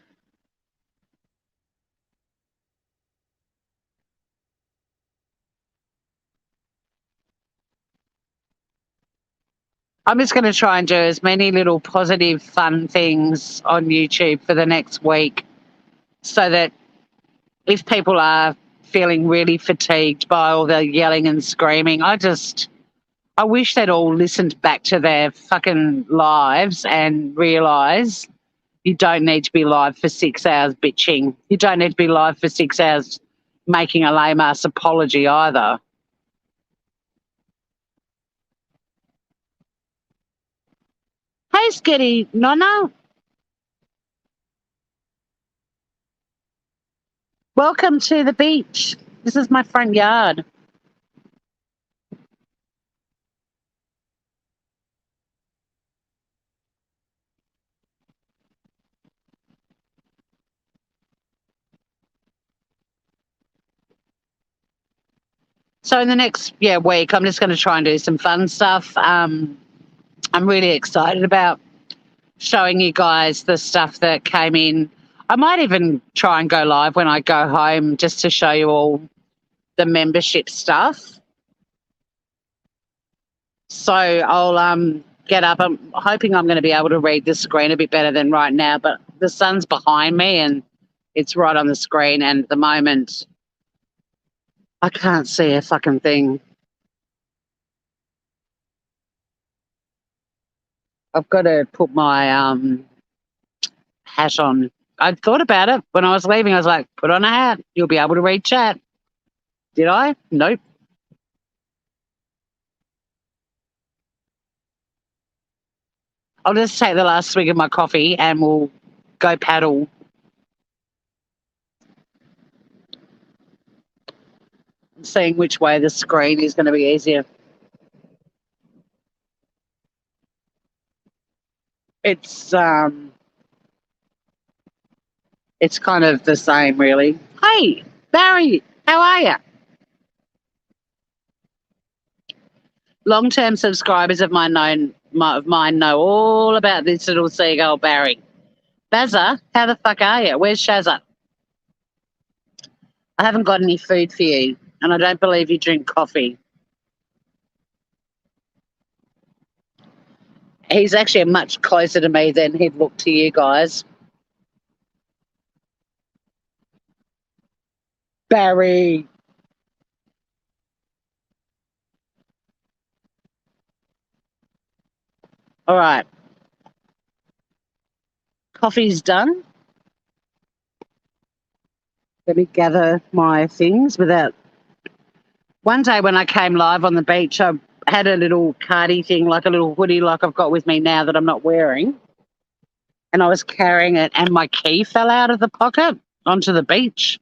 I'm just going to try and do as many little positive, fun things on YouTube for the next week so that if people are feeling really fatigued by all the yelling and screaming, I wish they'd all listened back to their fucking lives and realise you don't need to be live for 6 hours bitching. You don't need to be live for 6 hours making a lame-ass apology either. Hey, Skitty Nonna. Welcome to the beach. This is my front yard. So in the next week, I'm just going to try and do some fun stuff. I'm really excited about showing you guys the stuff that came in. I might even try and go live when I go home just to show you all the membership stuff. So I'll get up. I'm hoping I'm going to be able to read the screen a bit better than right now, but the sun's behind me and it's right on the screen, and at the moment I can't see a fucking thing. I've got to put my hat on. I thought about it when I was leaving. I was like, put on a hat. You'll be able to read chat. Did I? Nope. I'll just take the last swig of my coffee and we'll go paddle. Seeing which way the screen is going to be easier. It's kind of the same, really. Hey, Barry, how are you? Long-term subscribers of mine know all about this little seagull, Barry. Bazza, how the fuck are you? Where's Shazza? I haven't got any food for you, and I don't believe you drink coffee. He's actually much closer to me than he'd look to you guys. Barry. All right. Coffee's done. Let me gather my things without. One day when I came live on the beach, I had a little cardi thing, like a little hoodie like I've got with me now that I'm not wearing. And I was carrying it and my key fell out of the pocket onto the beach.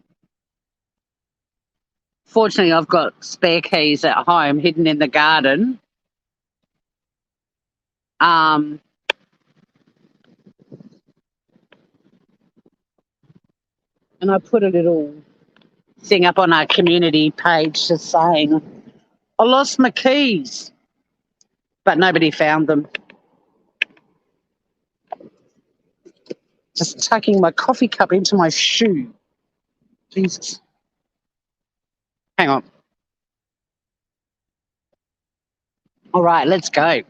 Fortunately, I've got spare keys at home hidden in the garden. And I put a little thing up on our community page just saying, I lost my keys, but nobody found them. Just tucking my coffee cup into my shoe. Jesus. Hang on. All right, let's go.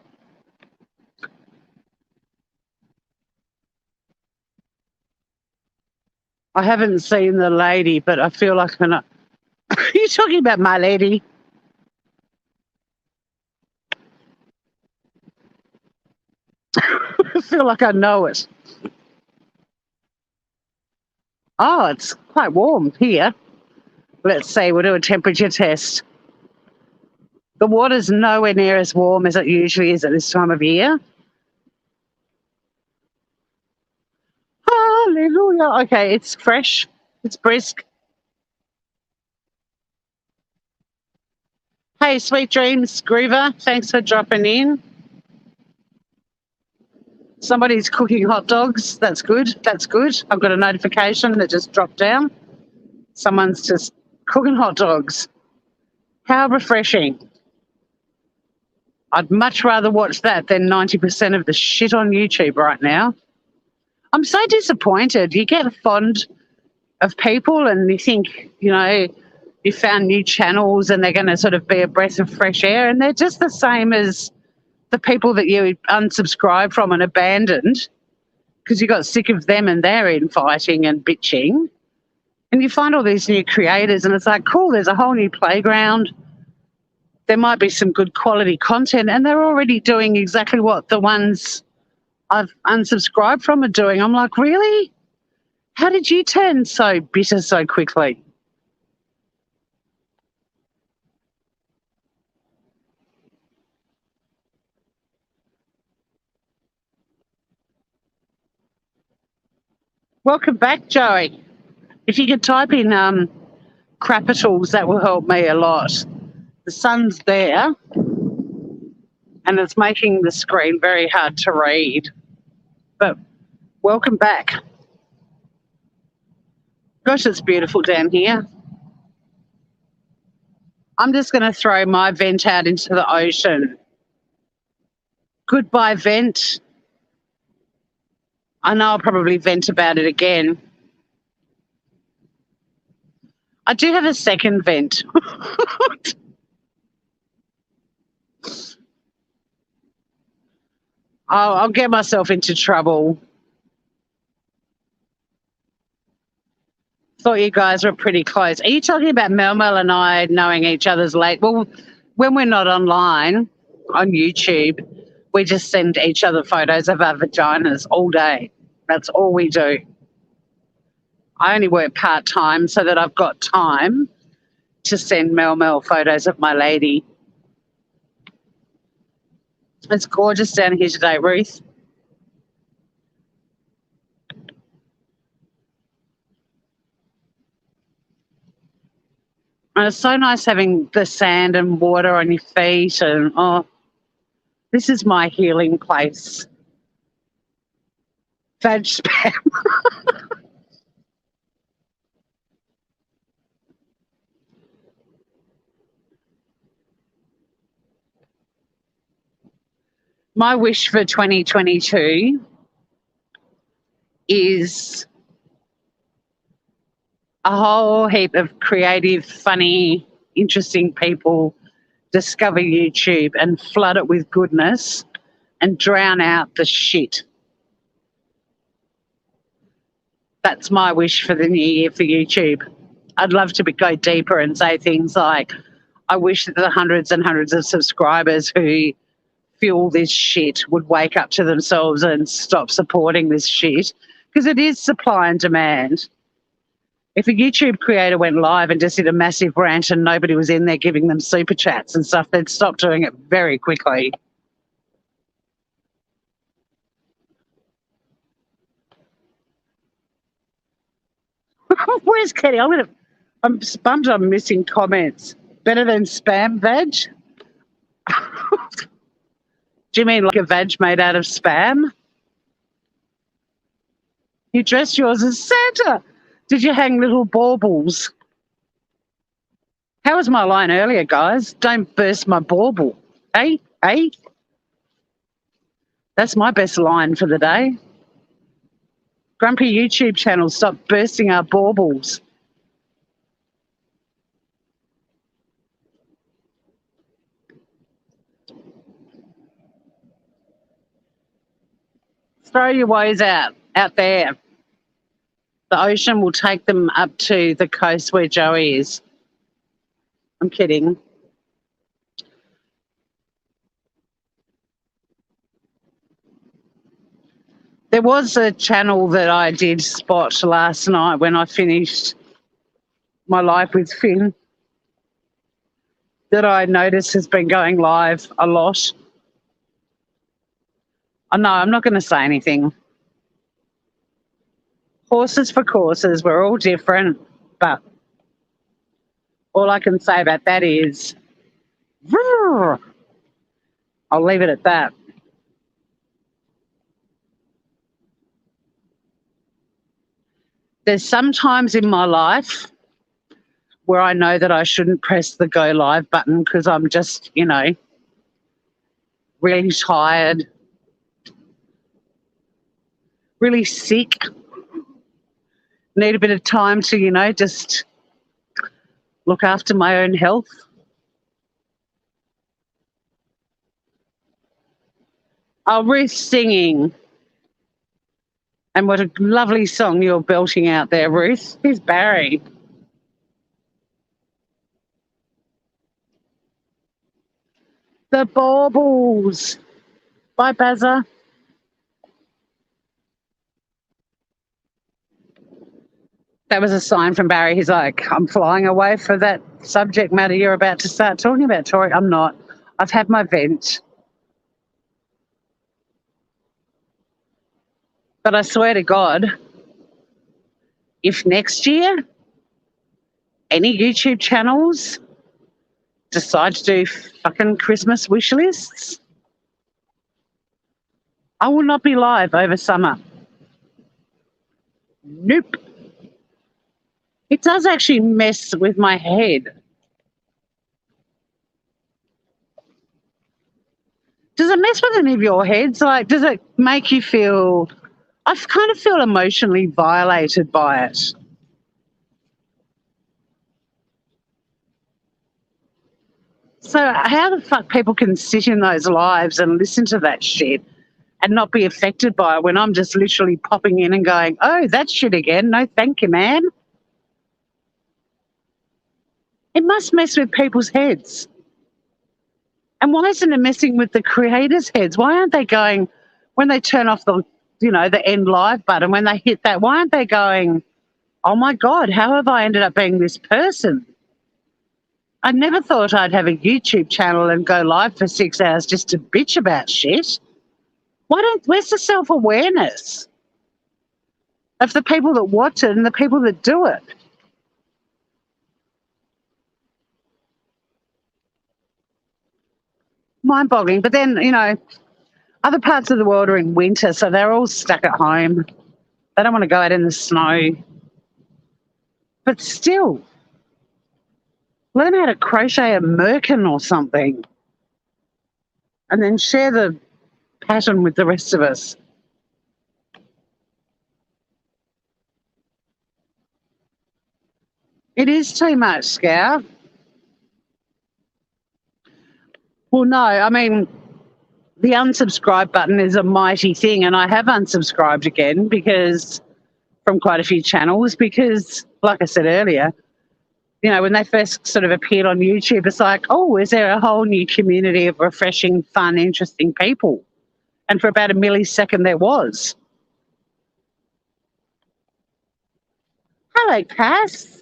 I haven't seen the lady, but I feel like I'm not. Are you talking about my lady? I feel like I know it. Oh, it's quite warm here. Let's see, we'll do a temperature test. The water's nowhere near as warm as it usually is at this time of year. Hallelujah. Okay, it's fresh. It's brisk. Hey, sweet dreams, Groover. Thanks for dropping in. Somebody's cooking hot dogs. That's good. That's good. I've got a notification that just dropped down. Someone's just cooking hot dogs. How refreshing. I'd much rather watch that than 90% of the shit on YouTube right now. I'm so disappointed. You get fond of people and you think, you found new channels and they're going to sort of be a breath of fresh air, and they're just the same as the people that you unsubscribed from and abandoned because you got sick of them and their infighting and bitching. And you find all these new creators and it's like, cool, there's a whole new playground. There might be some good quality content and they're already doing exactly what the ones I've unsubscribed from are doing. I'm like, really? How did you turn so bitter so quickly? Welcome back, Joey. If you could type in capitals, that will help me a lot. The sun's there and it's making the screen very hard to read. But welcome back. Gosh, it's beautiful down here. I'm just going to throw my vent out into the ocean. Goodbye, vent. I know I'll probably vent about it again. I do have a second vent. I'll get myself into trouble. Thought you guys were pretty close. Are you talking about Mel and I knowing each other's late? Well, when we're not online on YouTube, we just send each other photos of our vaginas all day. That's all we do. I only work part-time so that I've got time to send Mel photos of my lady. It's gorgeous down here today, Ruth. And it's so nice having the sand and water on your feet and, this is my healing place. Veg spam. My wish for 2022 is a whole heap of creative, funny, interesting people discover YouTube and flood it with goodness and drown out the shit. That's my wish for the new year for YouTube. I'd love to go deeper and say things like, I wish that the hundreds and hundreds of subscribers who fuel this shit would wake up to themselves and stop supporting this shit, because it is supply and demand. If a YouTube creator went live and just did a massive rant and nobody was in there giving them super chats and stuff, they'd stop doing it very quickly. Where's Kenny? I'm bummed I'm missing comments. Better than spam veg? Do you mean like a veg made out of spam? You dressed yours as Santa. Did you hang little baubles? How was my line earlier, guys? Don't burst my bauble. Hey, hey. That's my best line for the day. Grumpy YouTube channel, stop bursting our baubles. Throw your woes out there. The ocean will take them up to the coast where Joey is. I'm kidding. There was a channel that I did spot last night when I finished my live with Finn that I noticed has been going live a lot. Oh, no, I'm not going to say anything. Horses for courses, we're all different, but all I can say about that is, I'll leave it at that. There's some times in my life where I know that I shouldn't press the go live button because I'm just, really tired, really sick, need a bit of time to, just look after my own health. Oh, Ruth's singing. And what a lovely song you're belting out there, Ruth. Who's Barry? The baubles. Bye, Bazza. That was a sign from Barry. He's like, I'm flying away for that subject matter you're about to start talking about, Tori. I'm not. I've had my vent. But I swear to God, if next year any YouTube channels decide to do fucking Christmas wish lists, I will not be live over summer. Nope. It does actually mess with my head. Does it mess with any of your heads? Like, does it make you feel... I kind of feel emotionally violated by it. So how the fuck people can sit in those lives and listen to that shit and not be affected by it when I'm just literally popping in and going, oh, that shit again. No, thank you, man. It must mess with people's heads. And why isn't it messing with the creators' heads? Why aren't they going, when they turn off the, the end live button, when they hit that, why aren't they going, oh my God, how have I ended up being this person? I never thought I'd have a YouTube channel and go live for 6 hours just to bitch about shit. Where's the self-awareness of the people that watch it and the people that do it? Mind-boggling. But then, other parts of the world are in winter, so they're all stuck at home. They don't want to go out in the snow. But still, learn how to crochet a merkin or something and then share the pattern with the rest of us. It is too much, Scout. Well, no, I mean, the unsubscribe button is a mighty thing, and I have unsubscribed again from quite a few channels because, like I said earlier, when they first sort of appeared on YouTube, it's like, oh, is there a whole new community of refreshing, fun, interesting people? And for about a millisecond there was. Hello, Cass.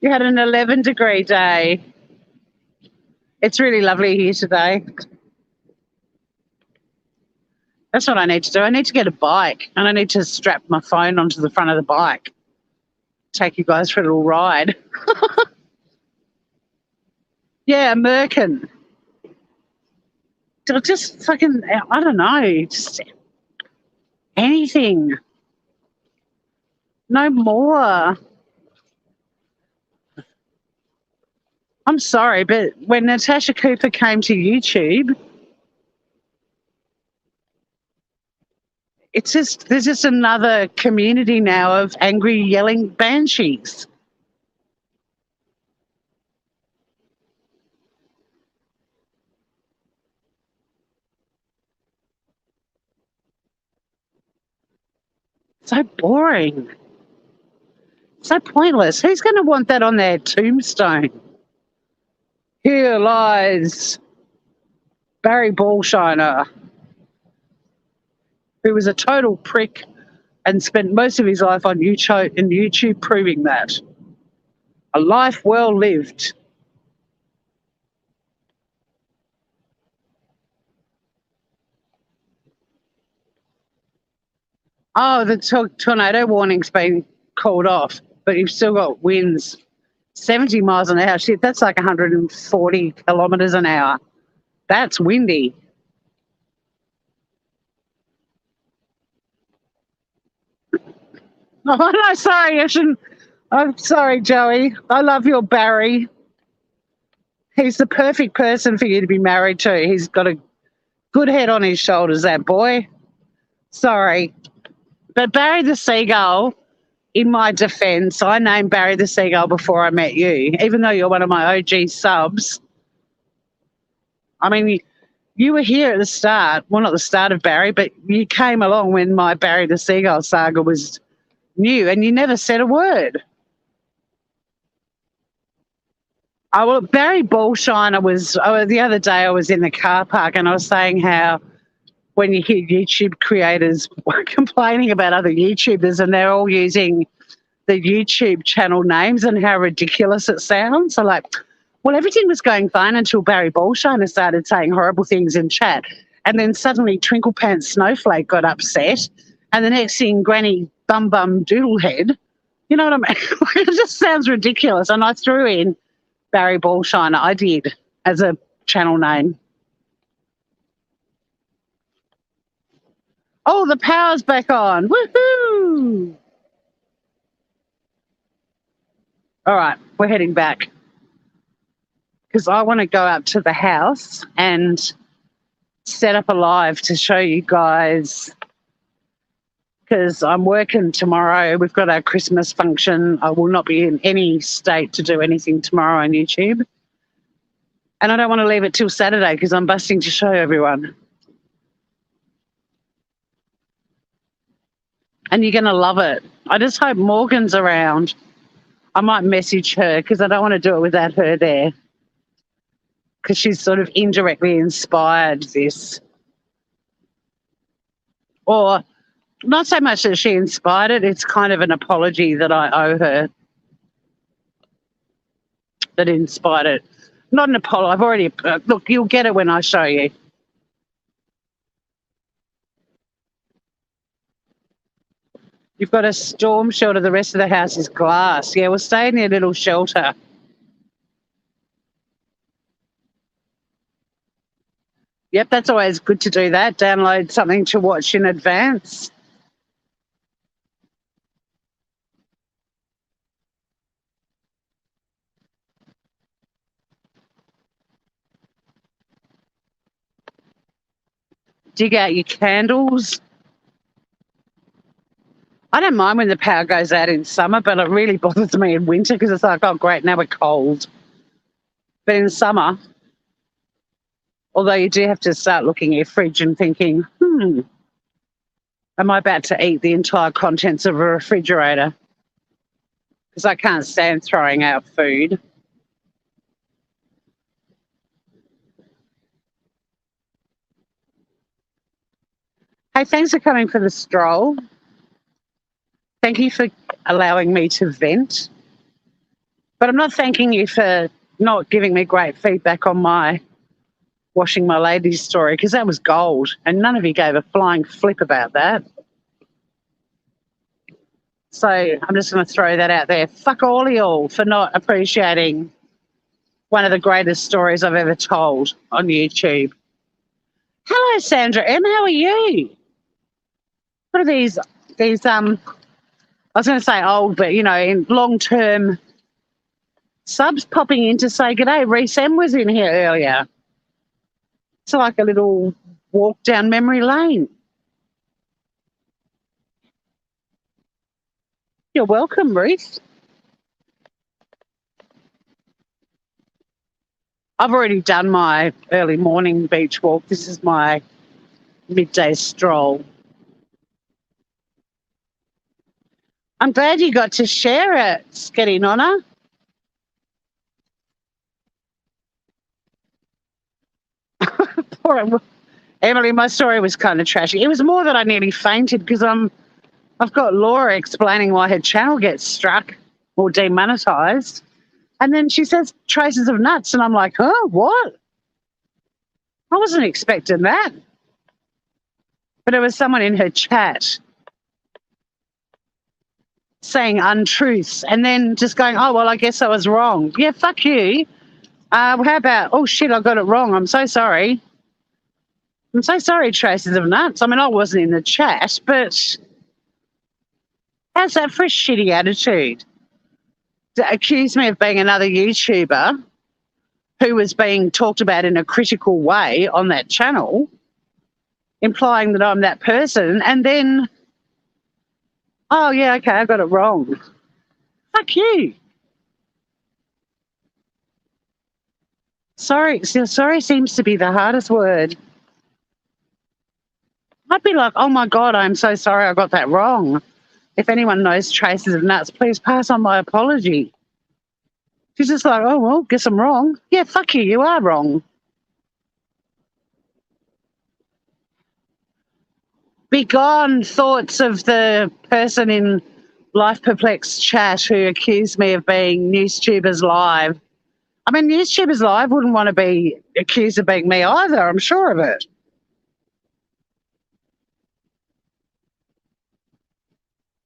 You had an 11-degree day. It's really lovely here today. That's what I need to do. I need to get a bike and I need to strap my phone onto the front of the bike. Take you guys for a little ride. Yeah, merkin. Just fucking, I don't know, just anything. No more. I'm sorry, but when Natasha Cooper came to YouTube, it's just there's just another community now of angry yelling banshees. So boring. So pointless. Who's going to want that on their tombstone? Here lies Barry Ballshiner, who was a total prick and spent most of his life on YouTube proving that. A life well lived. Oh, the tornado warning's been called off, but you've still got winds 70 miles an hour. Shit, that's like 140 kilometres an hour. That's windy. Oh, no, sorry, I shouldn't. I'm sorry, Joey. I love your Barry. He's the perfect person for you to be married to. He's got a good head on his shoulders, that boy. Sorry. But Barry the Seagull, in my defence, I named Barry the Seagull before I met you, even though you're one of my OG subs. I mean, you were here at the start. Well, not the start of Barry, but you came along when my Barry the Seagull saga was new, and you never said a word. Oh, well, Barry Ballshiner was, the other day I was in the car park and I was saying how when you hear YouTube creators complaining about other YouTubers and they're all using the YouTube channel names and how ridiculous it sounds. So like, well, everything was going fine until Barry Ballshiner started saying horrible things in chat. And then suddenly Twinkle Pants Snowflake got upset. And the next thing, Granny Bum Bum Doodlehead. You know what I mean? It just sounds ridiculous. And I threw in Barry Ballshiner. I did, as a channel name. Oh, the power's back on. Woohoo! All right, we're heading back because I want to go up to the house and set up a live to show you guys because I'm working tomorrow. We've got our Christmas function. I will not be in any state to do anything tomorrow on YouTube. And I don't want to leave it till Saturday because I'm busting to show everyone. And you're going to love it. I just hope Morgan's around. I might message her because I don't want to do it without her there because she's sort of indirectly inspired this. Or not so much that she inspired it, it's kind of an apology that I owe her that inspired it. Not an apology. I've already, look, you'll get it when I show you. You've got a storm shelter. The rest of the house is glass. Yeah, we'll stay in your little shelter. Yep, that's always good to do that. Download something to watch in advance. Dig out your candles. I don't mind when the power goes out in summer, but it really bothers me in winter because it's like, oh, great, now we're cold. But in summer, although you do have to start looking at your fridge and thinking, am I about to eat the entire contents of a refrigerator? Because I can't stand throwing out food. Hey, thanks for coming for the stroll. Thank you for allowing me to vent. But I'm not thanking you for not giving me great feedback on my washing my ladies story because that was gold and none of you gave a flying flip about that. So I'm just going to throw that out there. Fuck all of y'all for not appreciating one of the greatest stories I've ever told on YouTube. Hello, Sandra M. How are you? What are these, I was going to say old, but, you know, in long-term Subs popping in to say g'day. Reese M was in here earlier. It's like a little walk down memory lane. You're welcome, Reese. I've already done my early morning beach walk. This is my midday stroll. I'm glad you got to share it, Sketty Nonna. Poor Emily, my story was kind of trashy. It was more that I nearly fainted because I've got Laura explaining why her channel gets struck or demonetized. And then she says traces of nuts. And I'm like, huh, what? I wasn't expecting that. But it was someone in her chat saying untruths and then just going, oh, well, I guess I was wrong. Yeah, fuck you. How about, oh, shit, I got it wrong. I'm so sorry. I'm so sorry, traces of nuts. I mean, I wasn't in the chat, but how's that for a shitty attitude? To accuse me of being another YouTuber who was being talked about in a critical way on that channel, implying that I'm that person, and then, oh, yeah, okay, I got it wrong. Fuck you. Sorry seems to be the hardest word. I'd be like, oh, my God, I'm so sorry I got that wrong. If anyone knows traces of nuts, please pass on my apology. She's just like, oh, well, guess I'm wrong. Yeah, fuck you, you are wrong. Begone thoughts of the person in Life Perplexed chat who accused me of being NewsTubers Live. I mean, NewsTubers Live wouldn't want to be accused of being me either, I'm sure of it.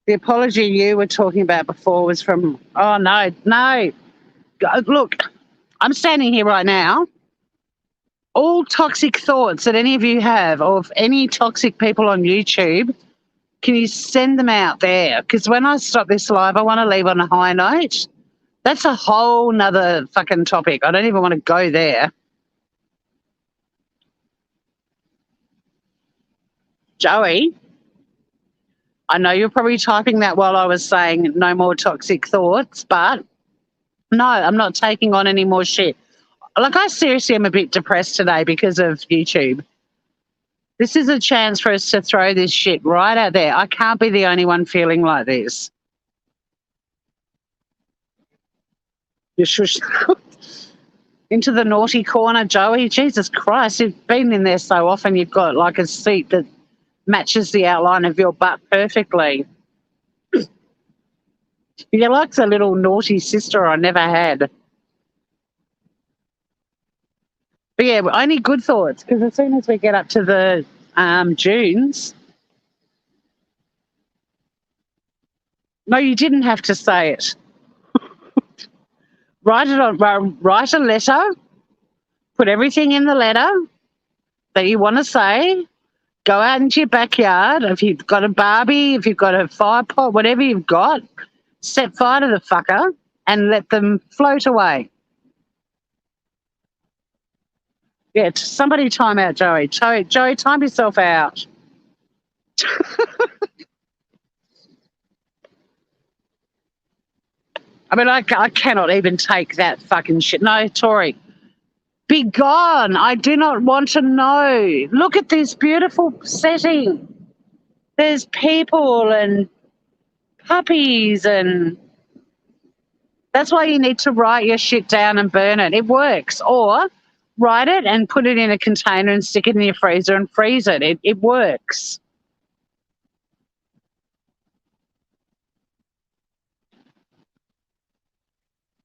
The apology you were talking about before was from, oh, no. Look, I'm standing here right now. All toxic thoughts that any of you have of any toxic people on YouTube, can you send them out there? Because when I stop this live, I want to leave on a high note. That's a whole nother fucking topic. I don't even want to go there. Joey, I know you're probably typing that while I was saying no more toxic thoughts, but no, I'm not taking on any more shit. Like, I seriously am a bit depressed today because of YouTube. This is a chance for us to throw this shit right out there. I can't be the only one feeling like this. You shush. Into the naughty corner, Joey. Jesus Christ, you've been in there so often you've got like a seat that matches the outline of your butt perfectly. You're like the little naughty sister I never had. But yeah, only good thoughts, because as soon as we get up to the dunes... No, you didn't have to say it. Write a letter, put everything in the letter that you want to say, go out into your backyard. If you've got a Barbie, if you've got a fire pot, whatever you've got, set fire to the fucker and let them float away. Yeah, somebody time out Joey. Joey, time yourself out. I mean, I cannot even take that fucking shit. No, Tori, be gone. I do not want to know. Look at this beautiful setting. There's people and puppies, and that's why you need to write your shit down and burn it. It works. Or write it and put it in a container and stick it in your freezer and freeze it. It works.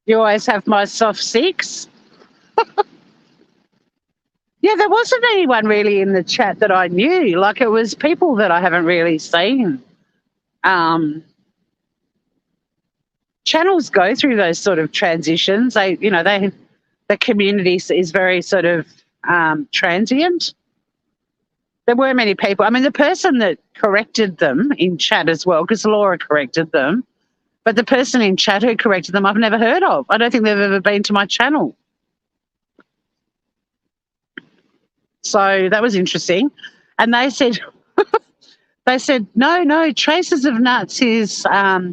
You always have my soft six. Yeah, there wasn't anyone really in the chat that I knew. Like, it was people that I haven't really seen. Channels go through those sort of transitions. The community is very sort of transient. There weren't many people. I mean, the person that corrected them in chat as well, because Laura corrected them, But the person in chat who corrected them, I've never heard of. I don't think they've ever been to my channel. So that was interesting. And they said, no, traces of nuts is, I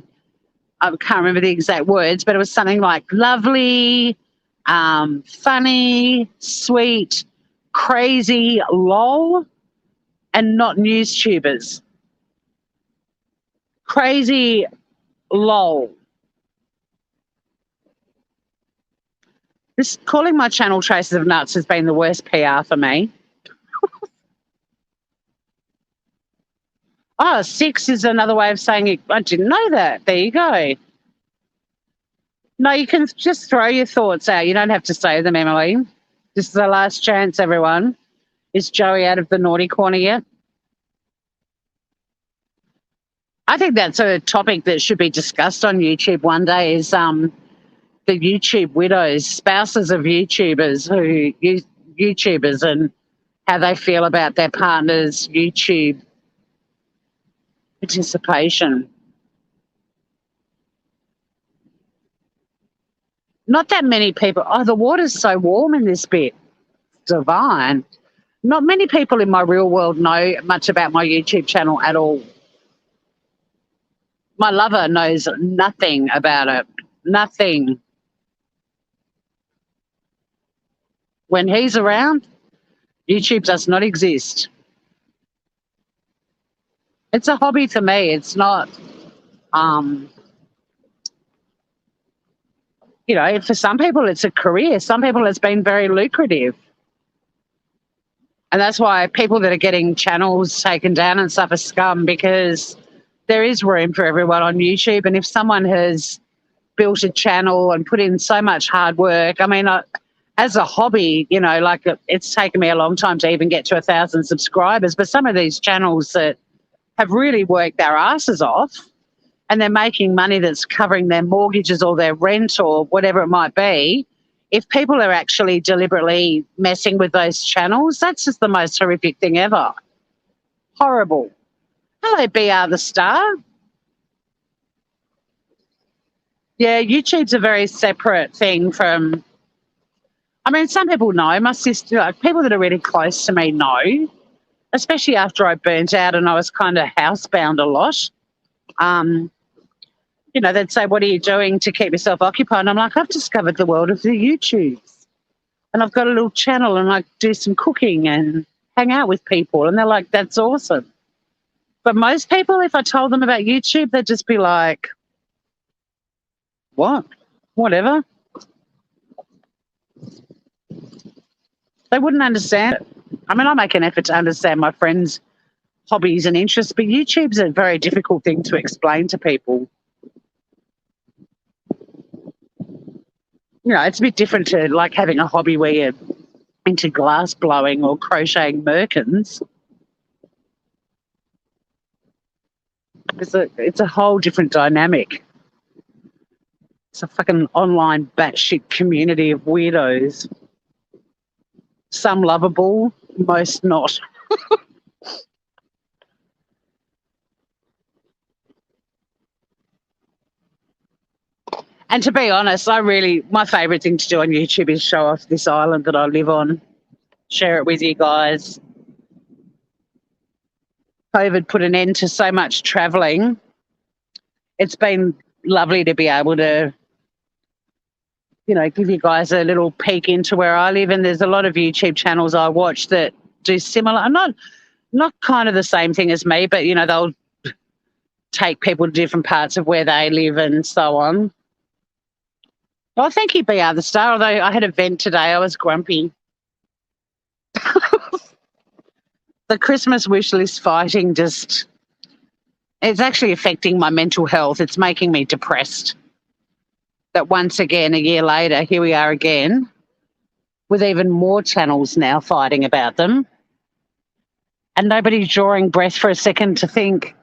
can't remember the exact words, but it was something like lovely, funny, sweet, crazy, lol, and not news tubers. Crazy, lol. This calling my channel Traces of Nuts has been the worst PR for me. Oh, 6 is another way of saying it. I didn't know that. There you go. No, you can just throw your thoughts out. You don't have to say them, Emily. This is the last chance, everyone. Is Joey out of the naughty corner yet? I think that's a topic that should be discussed on YouTube one day is the YouTube widows, spouses of YouTubers YouTubers and how they feel about their partner's YouTube participation. Not that many people. Oh, the water's so warm in this bit. Divine. Not many people in my real world know much about my YouTube channel at all. My lover knows nothing about it. Nothing. When he's around, YouTube does not exist. It's a hobby to me. It's not, for some people it's a career. Some people it's been very lucrative. And that's why people that are getting channels taken down and stuff are scum, because there is room for everyone on YouTube. And if someone has built a channel and put in so much hard work, I mean, as a hobby, it's taken me a long time to even get to 1,000 subscribers. But some of these channels that have really worked their asses off and they're making money that's covering their mortgages or their rent or whatever it might be, if people are actually deliberately messing with those channels, that's just the most horrific thing ever. Horrible. Hello, BR the Star. Yeah, YouTube's a very separate thing from, I mean, some people know. My sister, people that are really close to me know, especially after I burnt out and I was kind of housebound a lot. They'd say, what are you doing to keep yourself occupied? And I'm like, I've discovered the world of the YouTubes. And I've got a little channel and I do some cooking and hang out with people. And they're like, that's awesome. But most people, if I told them about YouTube, they'd just be like, what? Whatever. They wouldn't understand it. I mean, I make an effort to understand my friends' hobbies and interests, but YouTube's a very difficult thing to explain to people. It's a bit different to like having a hobby where you're into glass blowing or crocheting merkins. It's a whole different dynamic. It's a fucking online batshit community of weirdos. Some lovable, most not. And to be honest, my favourite thing to do on YouTube is show off this island that I live on, share it with you guys. COVID put an end to so much travelling. It's been lovely to be able to, give you guys a little peek into where I live. And there's a lot of YouTube channels I watch that do similar, not kind of the same thing as me, but, they'll take people to different parts of where they live and so on. Well, thank you, BR the Star, although I had a vent today. I was grumpy. The Christmas wish list fighting it's actually affecting my mental health. It's making me depressed. That once again, a year later, here we are again with even more channels now fighting about them. And nobody's drawing breath for a second to think,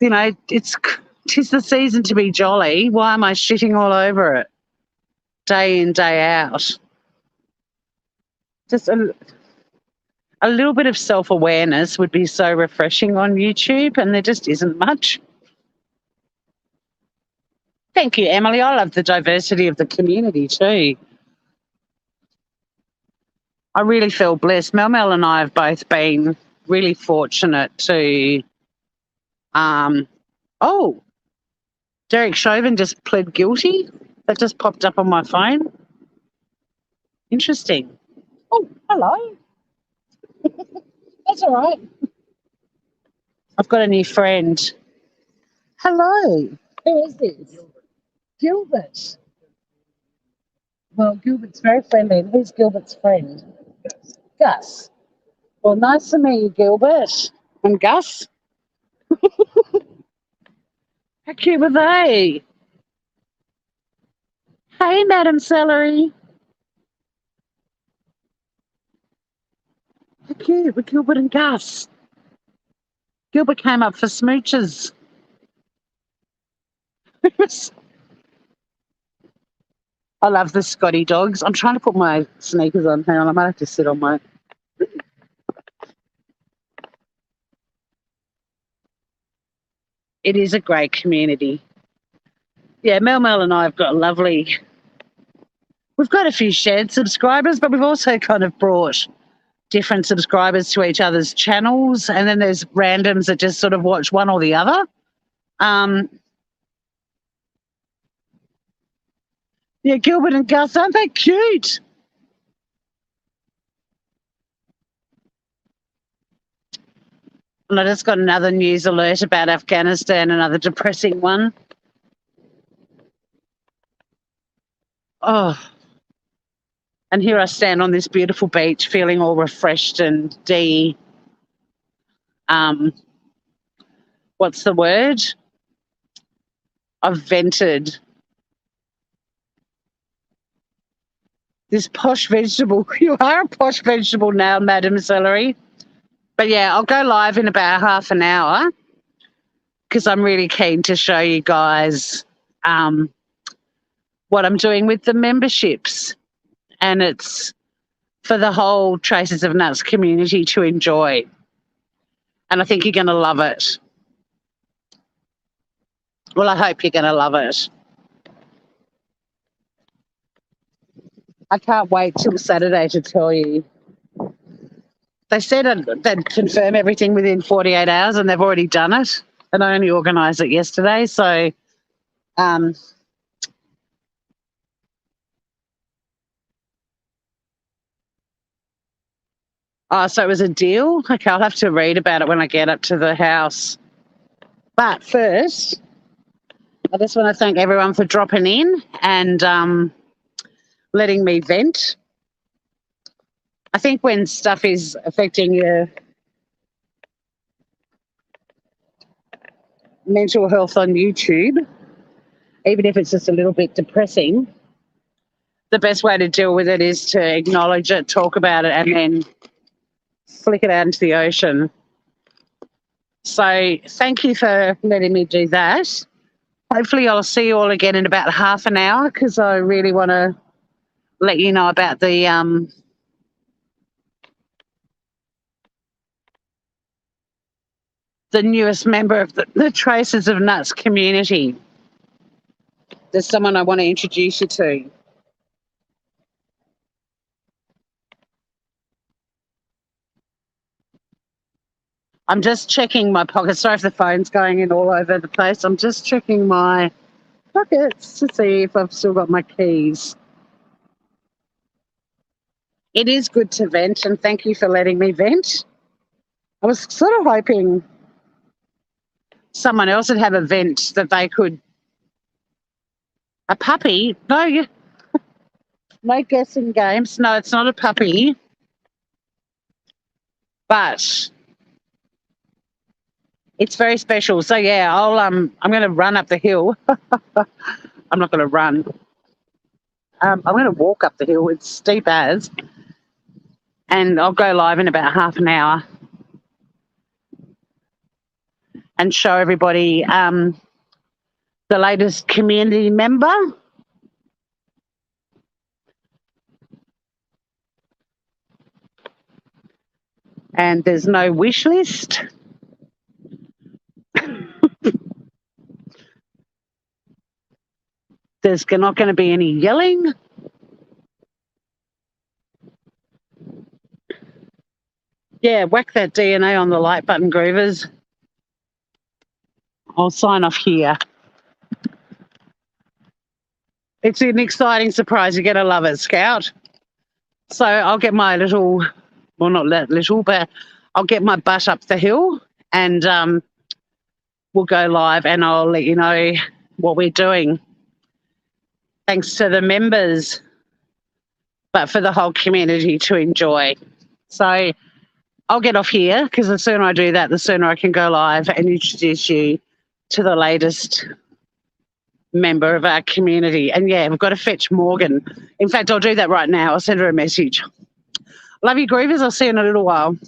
tis the season to be jolly. Why am I shitting all over it? Day in, day out. Just a little bit of self-awareness would be so refreshing on YouTube, and there just isn't much. Thank you, Emily. I love the diversity of the community too. I really feel blessed. Mel and I have both been really fortunate to. Um, oh, Derek Chauvin just pled guilty. That just popped up on my phone. Interesting. Oh, hello. That's all right. I've got a new friend. Hello. Who is this? Gilbert. Well, Gilbert's very friendly. And who's Gilbert's friend? Gus. Well, nice to meet you, Gilbert. And Gus? How cute were they? Hey, Madam Celery. How cute were Gilbert and Gus? Gilbert came up for smooches. I love the Scotty dogs. I'm trying to put my sneakers on. Hang on, I might have to sit on my. It is a great community. Yeah, Mel and I have got a lovely. We've got a few shared subscribers, but we've also kind of brought different subscribers to each other's channels, and then there's randoms that just sort of watch one or the other. Yeah, Gilbert and Gus, aren't they cute? And I just got another news alert about Afghanistan, another depressing one. Oh, and here I stand on this beautiful beach feeling all refreshed and what's the word? I've vented. This posh vegetable. You are a posh vegetable now, Madam Celery. But yeah, I'll go live in about half an hour because I'm really keen to show you guys what I'm doing with the memberships. And it's for the whole Traces of Nuts community to enjoy. And I think you're going to love it. Well, I hope you're going to love it. I can't wait till Saturday to tell you. They said they'd confirm everything within 48 hours, and they've already done it. And I only organised it yesterday. So, so it was a deal? Okay, I'll have to read about it when I get up to the house. But first, I just want to thank everyone for dropping in and letting me vent. I think when stuff is affecting your mental health on YouTube, even if it's just a little bit depressing, the best way to deal with it is to acknowledge it, talk about it, and then flick it out into the ocean. So thank you for letting me do that. Hopefully I'll see you all again in about half an hour because I really want to let you know about the newest member of the Traces of Nuts community. There's someone I want to introduce you to. I'm just checking my pockets. Sorry if the phone's going in all over the place. I'm just checking my pockets to see if I've still got my keys. It is good to vent, and thank you for letting me vent. I was sort of hoping someone else would have a vent that they could. A puppy? No, no guessing games. No, it's not a puppy. But it's very special. So yeah, I'm going to run up the hill. I'm not going to run. I'm going to walk up the hill. It's steep as, and I'll go live in about half an hour and show everybody the latest community member. And there's no wish list. There's not going to be any yelling. Yeah, whack that DNA on the like button, Groovers. I'll sign off here. It's an exciting surprise. You're going to love it, Scout. So I'll get my little, well, not that little, but I'll get my butt up the hill and we'll go live and I'll let you know what we're doing. Thanks to the members, but for the whole community to enjoy. So I'll get off here because the sooner I do that, the sooner I can go live and introduce you to the latest member of our community. And yeah, we've got to fetch Morgan. In fact, I'll do that right now. I'll send her a message. Love you, Groovers. I'll see you in a little while.